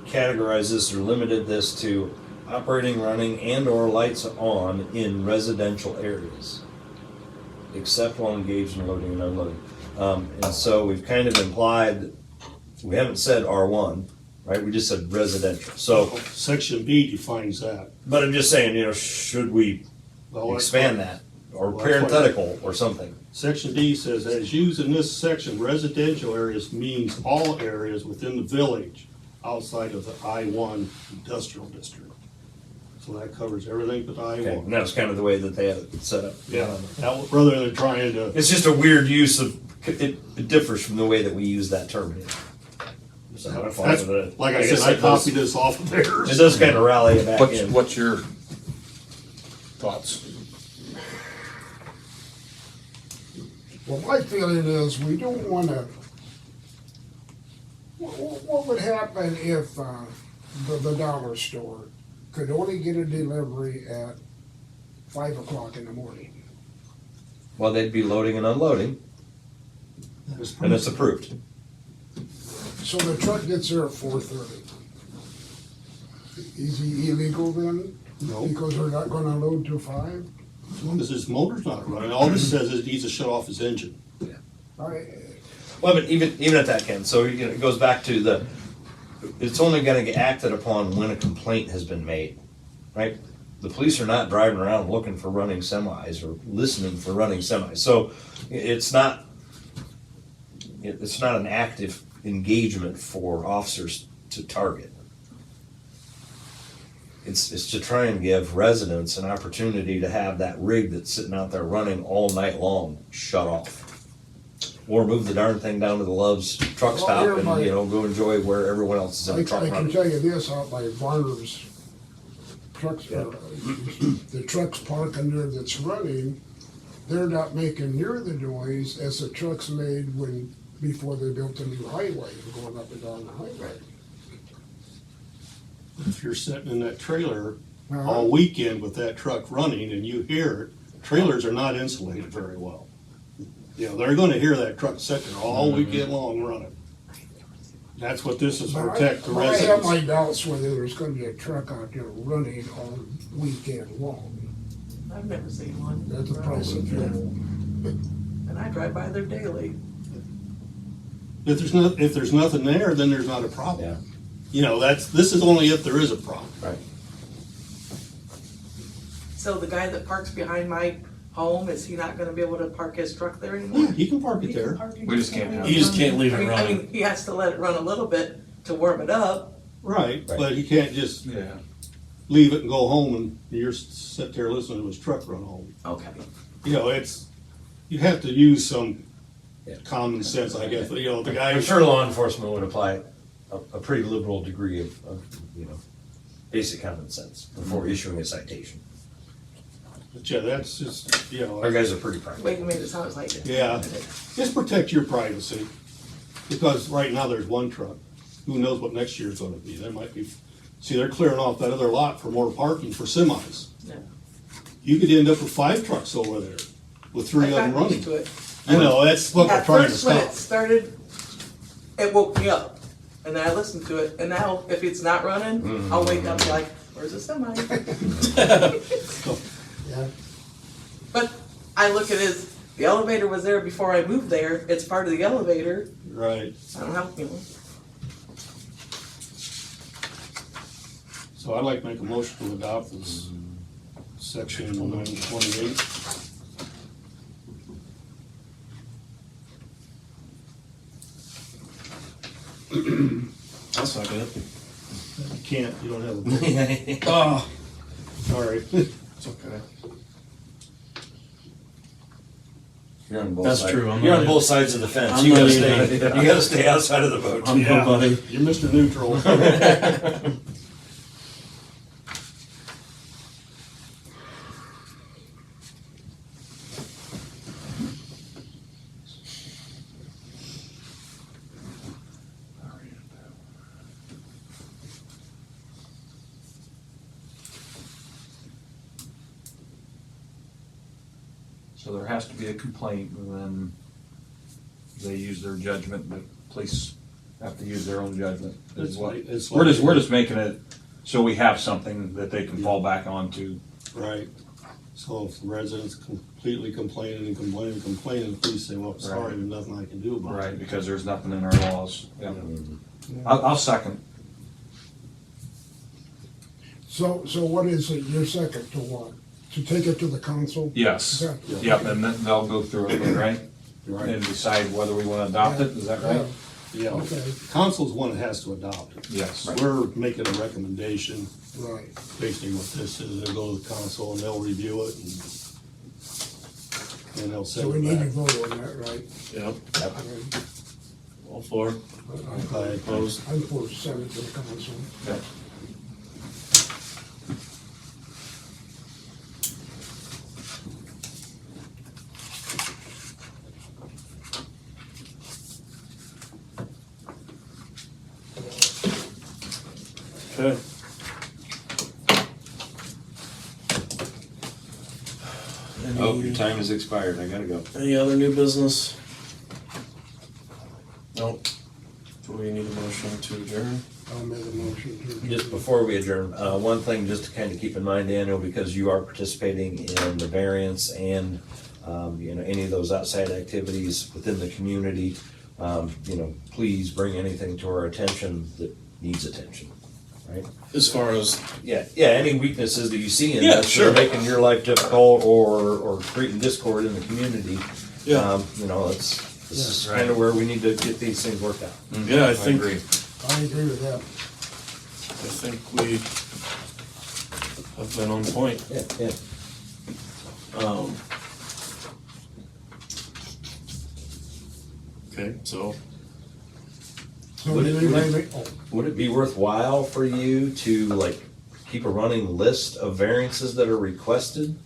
categorized this or limited this to operating, running, and/or lights on in residential areas, except while engaged in loading and unloading. And so we've kind of implied, that we haven't said R1, right? We just said residential. So, Section B defines that. but I'm just saying, should we Well, that's expand why- that? Or Well, that's why- parenthetical or something? Section D says, as used in this section, residential areas means all areas within the village outside of the I-1 industrial district. So that covers everything but Okay, I-1. and that's kind of the way that they have it set up. Yeah, rather than trying to, It's just a weird use of, it differs from the way that we use that term here. So I'm fine that's, with it. like I guess said, I it does- copied this off of It theirs. does kind of rally it back What's, in. what's your thoughts? Well, my feeling is we don't wanna What would happen if the dollar store could only get a delivery at 5 o'clock in the morning? Well, they'd be loading and unloading, and it's approved. So the truck gets there at 4:30. Is he illegal then? No. Because they're not gonna load till 5? As long as his motor's not running, all this says is it needs to shut off his engine. Well, but even at that, Ken, so it goes back to it's only gonna get acted upon when a complaint has been made, right? The police are not driving around looking for running semis or listening for running semis, so it's not an active engagement for officers to target. It's to try and give residents an opportunity to have that rig that's sitting out there running all night long shut off. Or move the darn thing down to the Love's truck Well, stop here and, my- go enjoy where everyone else is in the truck I can running. tell you this, out by Varner's trucks, the trucks parking there that's running, they're not making near the noise as the trucks made before they built a new highway and going up and down the highway. If you're sitting in that trailer all weekend with that truck running and you hear it, trailers are not insulated very well. You know, they're gonna hear that truck sit there all weekend long running. That's what this is, protect the But I have my residents. doubts whether there's gonna be a truck out there running all weekend long. I've never seen one. That's the price of fuel. And I drive by there daily. If there's nothing there, then there's not a problem. Yeah. You know, this is only if there is a problem. Right. So the guy that parks behind my home, is he not gonna be able to park his truck there Yeah, anymore? he can park it there. We just can't have. You just can't leave it I running. mean, he has to let it run a little bit to warm it up. Right, Right. but he can't just Yeah. leave it and go home and you're sit there listening to his truck run home. Okay. You know, you have to use some Yeah. common sense, I guess, you know, the guy. I'm sure law enforcement would apply a pretty liberal degree of basic common sense before issuing a citation. But yeah, that's just, you know. Our guys are pretty Wait, practical. you made it sound like it. Yeah, just protect your privacy, because right now there's one truck. Who knows what next year's gonna be? There might be, see, they're clearing off that other lot for more parking for semis. Yeah. You could end up with 5 trucks over there, with 3 of I them got running. used to it. You know, that's what we're At trying to first, when it stop. started, it woke me up, and then I listened to it, and now if it's not running, I'll wake up like, where's the semi? Yeah. But I look at it as, the elevator was there before I moved there, it's part of the elevator, Right, I don't have, you know. so I'd like to make a motion to adopt this section 28. I'll second it. You can't, you don't have a vote. Oh, Sorry. it's okay. You're on both That's sides. true, I'm You're on not both sides of the fence. I'm You gotta not stay, even- you gotta stay outside of the boat. I'm Yeah. nobody. You're Mr. Neutral. So there has to be a complaint, and then they use their judgment, the police have to use their own judgment. It's like- it's We're like- just making it so we have something that they can fall back onto. Right. So if the residents completely complaining, the police say, well, sorry, Right. there's nothing I can do about it. Right, because there's nothing in our laws. Yeah. I'll second. So what is it, your second to what? To take it to the council? Yes. Yeah. Yep, and then they'll go through it, right? Right. And decide whether we wanna adopt it, is that right? Yeah, Okay. council's one that has to adopt it. Yes. We're making a recommendation Right. based on what this is, it'll go to the council and they'll review it and they'll So send we it need to back. vote on that, right? Yep, Okay. all four. Okay. Opposed? I'm for send it to the council. Yep. Oh, your time has expired, I gotta go. Any other new business? Nope. Do we need a motion to adjourn? I'll make a motion to. Just before we adjourn, one thing just to kind of keep in mind, Daniel, because you are participating in the variance and, any of those outside activities within the community, please bring anything to our attention that needs attention, right? As far as, Yeah, any weaknesses that you see in Yeah, this, sure. that are making your life difficult or creating discord in the community. Yeah. This is kind of where we need to get these things worked out. yeah, I think, agree. I agree with that. I think we have been on point. Yeah. Okay, so, So Would did it- anybody make, Would it be worthwhile for you to keep a running list of variances that are requested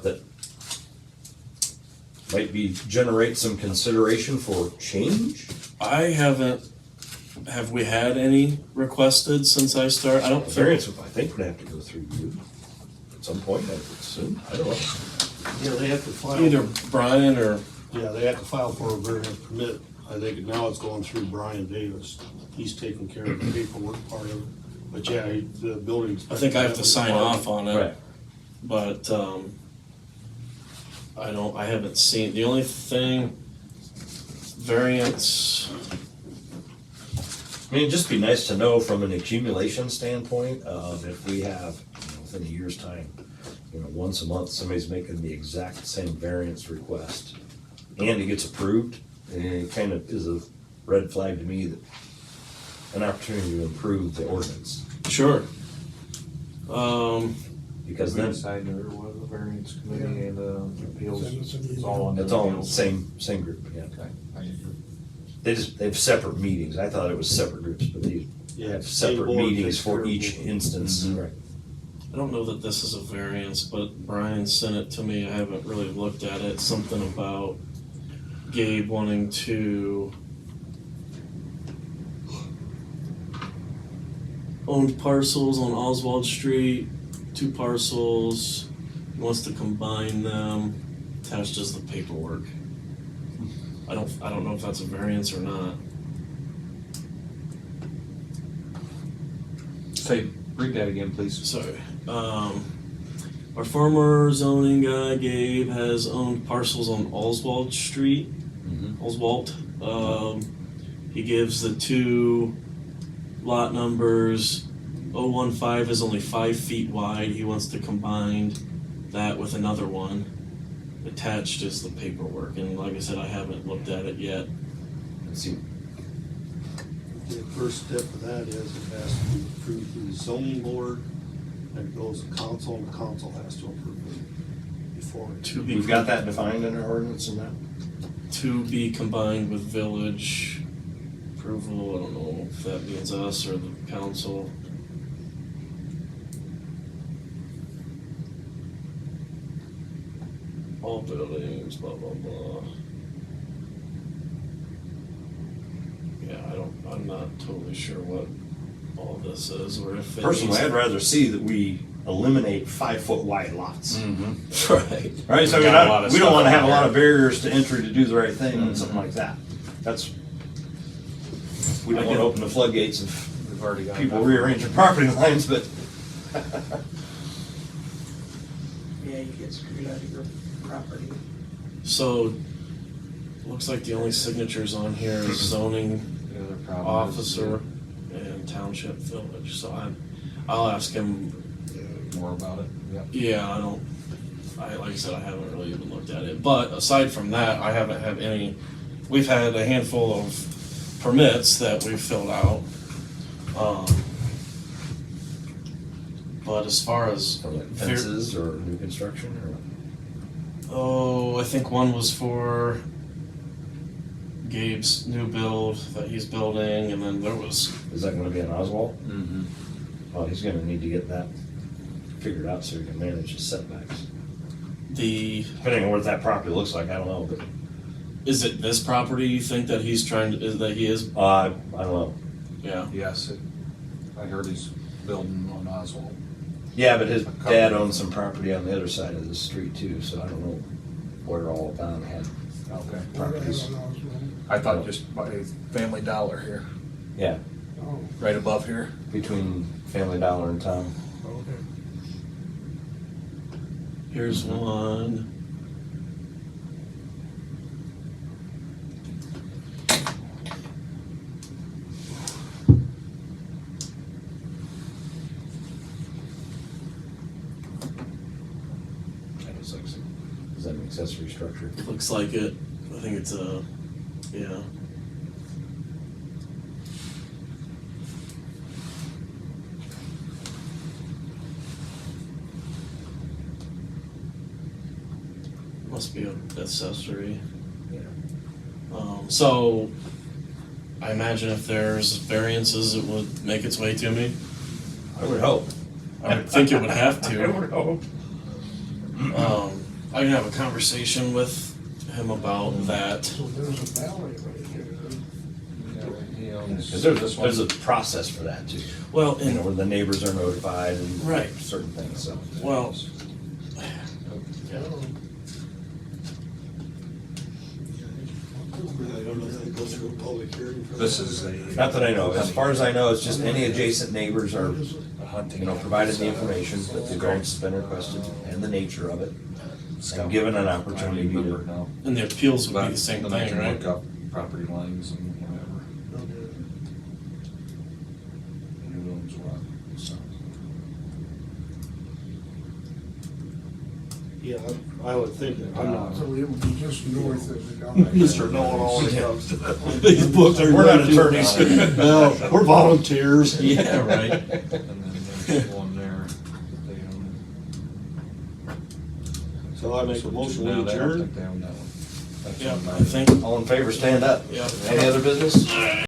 that might generate some consideration for change? I have we had any requested since I started? I don't The think. variance, I think, would have to go through you at some point, I would assume. I don't know. Yeah, they have to file. Either Brian or, Yeah, they have to file for a variance permit. I think now it's going through Brian Davis. He's taking care of the paperwork part of it. But yeah, the building. I think I have to sign off on it. Right. But, I haven't seen, the only thing, variance, I mean, it'd just be nice to know from an accumulation standpoint of if we have, within a year's time, once a month, somebody's making the exact same variance request and it gets approved, and it kind of is a red flag to me that an opportunity to improve the ordinance. sure. Because then Inside there was a variance committee and appeals, Send us an it's all under. it's all in the appeals. same group, yeah. Okay, I agree. They have separate meetings. I thought it was separate groups, but they Yeah, have same separate board meetings takes for care of each both. instance. Mhm. Right. I don't know that this is a variance, but Brian sent it to me, I haven't really looked at it, something about Gabe wanting to owned parcels on Oswald Street, 2 parcels, he wants to combine them, attached as the paperwork. I don't know if that's a variance or not. Say, read that again, please. Sorry. Our former zoning guy, Gabe, has owned parcels on Oswald Street. Oswald. He gives the 2 lot numbers. 015 is only 5 feet wide. He wants to combine that with another one. Attached is the paperwork, and like I said, I haven't looked at it yet. Let's see. The first step of that is it has to be approved through the zoning board, then it goes to council, and the council has to approve it before. We've got that defined in our ordinance and that? To be combined with village approval. I don't know if that means us or the council. All buildings, blah, blah, blah. Yeah, I'm not totally sure what all this is, or if it Personally, needs- I'd rather see that we eliminate 5-foot wide lots. Right. Right, so We got a lot of we don't stuff wanna have a out lot there. of barriers to entry to do the right thing and something like that. We don't wanna open the floodgates of We've already got. people enough. rearranging property lines, but Yeah, you get screwed out of your property. So, looks like the only signatures on here is zoning The other problem is- officer and township village, so I'll ask him. More about it, yep. Yeah, like I said, I haven't really even looked at it, but aside from that, I haven't had any, we've had a handful of permits that we've filled out. But as far as, or like fences or new construction or. I think one was for Gabe's new build that he's building, and then there was, Is that gonna be an Oswald? Mm-hmm. Well, he's gonna need to get that figured out so he can manage his setbacks. Depending on what that property looks like, I don't know, but, is it this property you think that he's trying to, that he is, I don't know. yeah. Yes, I heard he's building on Oswald. Yeah, but his dad owns some property on the other side of the street too, so I don't know where all of them had Okay. properties. I thought just by Family Dollar here, Yeah, Oh, right above here. between Family Dollar and Tom. okay. Here's one. That looks like is that an accessory structure? Looks like it. I think it's a, yeah. Must be an accessory. Yeah. So, I imagine if there's variances, it would make its way to me. I would hope. I would think it would have to. I would hope. I can have a conversation with him about that. So there's a valley right here. Because there's a process for that too. Well, You know, and, where the neighbors are notified and Right. certain things, so. well, This is Not that I know, as far as I know, it's just any adjacent neighbors are, a hunting. you know, provided the information that the variance has been requested and the nature of it. And given an opportunity to. now. and the appeals would be the same Then I thing, can right? look up property lines and whatever. Who owns what, so. Yeah, I would think that, I'm not. So it would be just north of the guy. Mr. Know-it-all when it comes to these books. We're not attorneys. No, we're volunteers. Yeah, right. And then there's one there. They own So I make a it. motion No, to they don't adjourn. think they own that one. That's Yeah, on I my- think, All in favor, stand up. yeah. Any other business?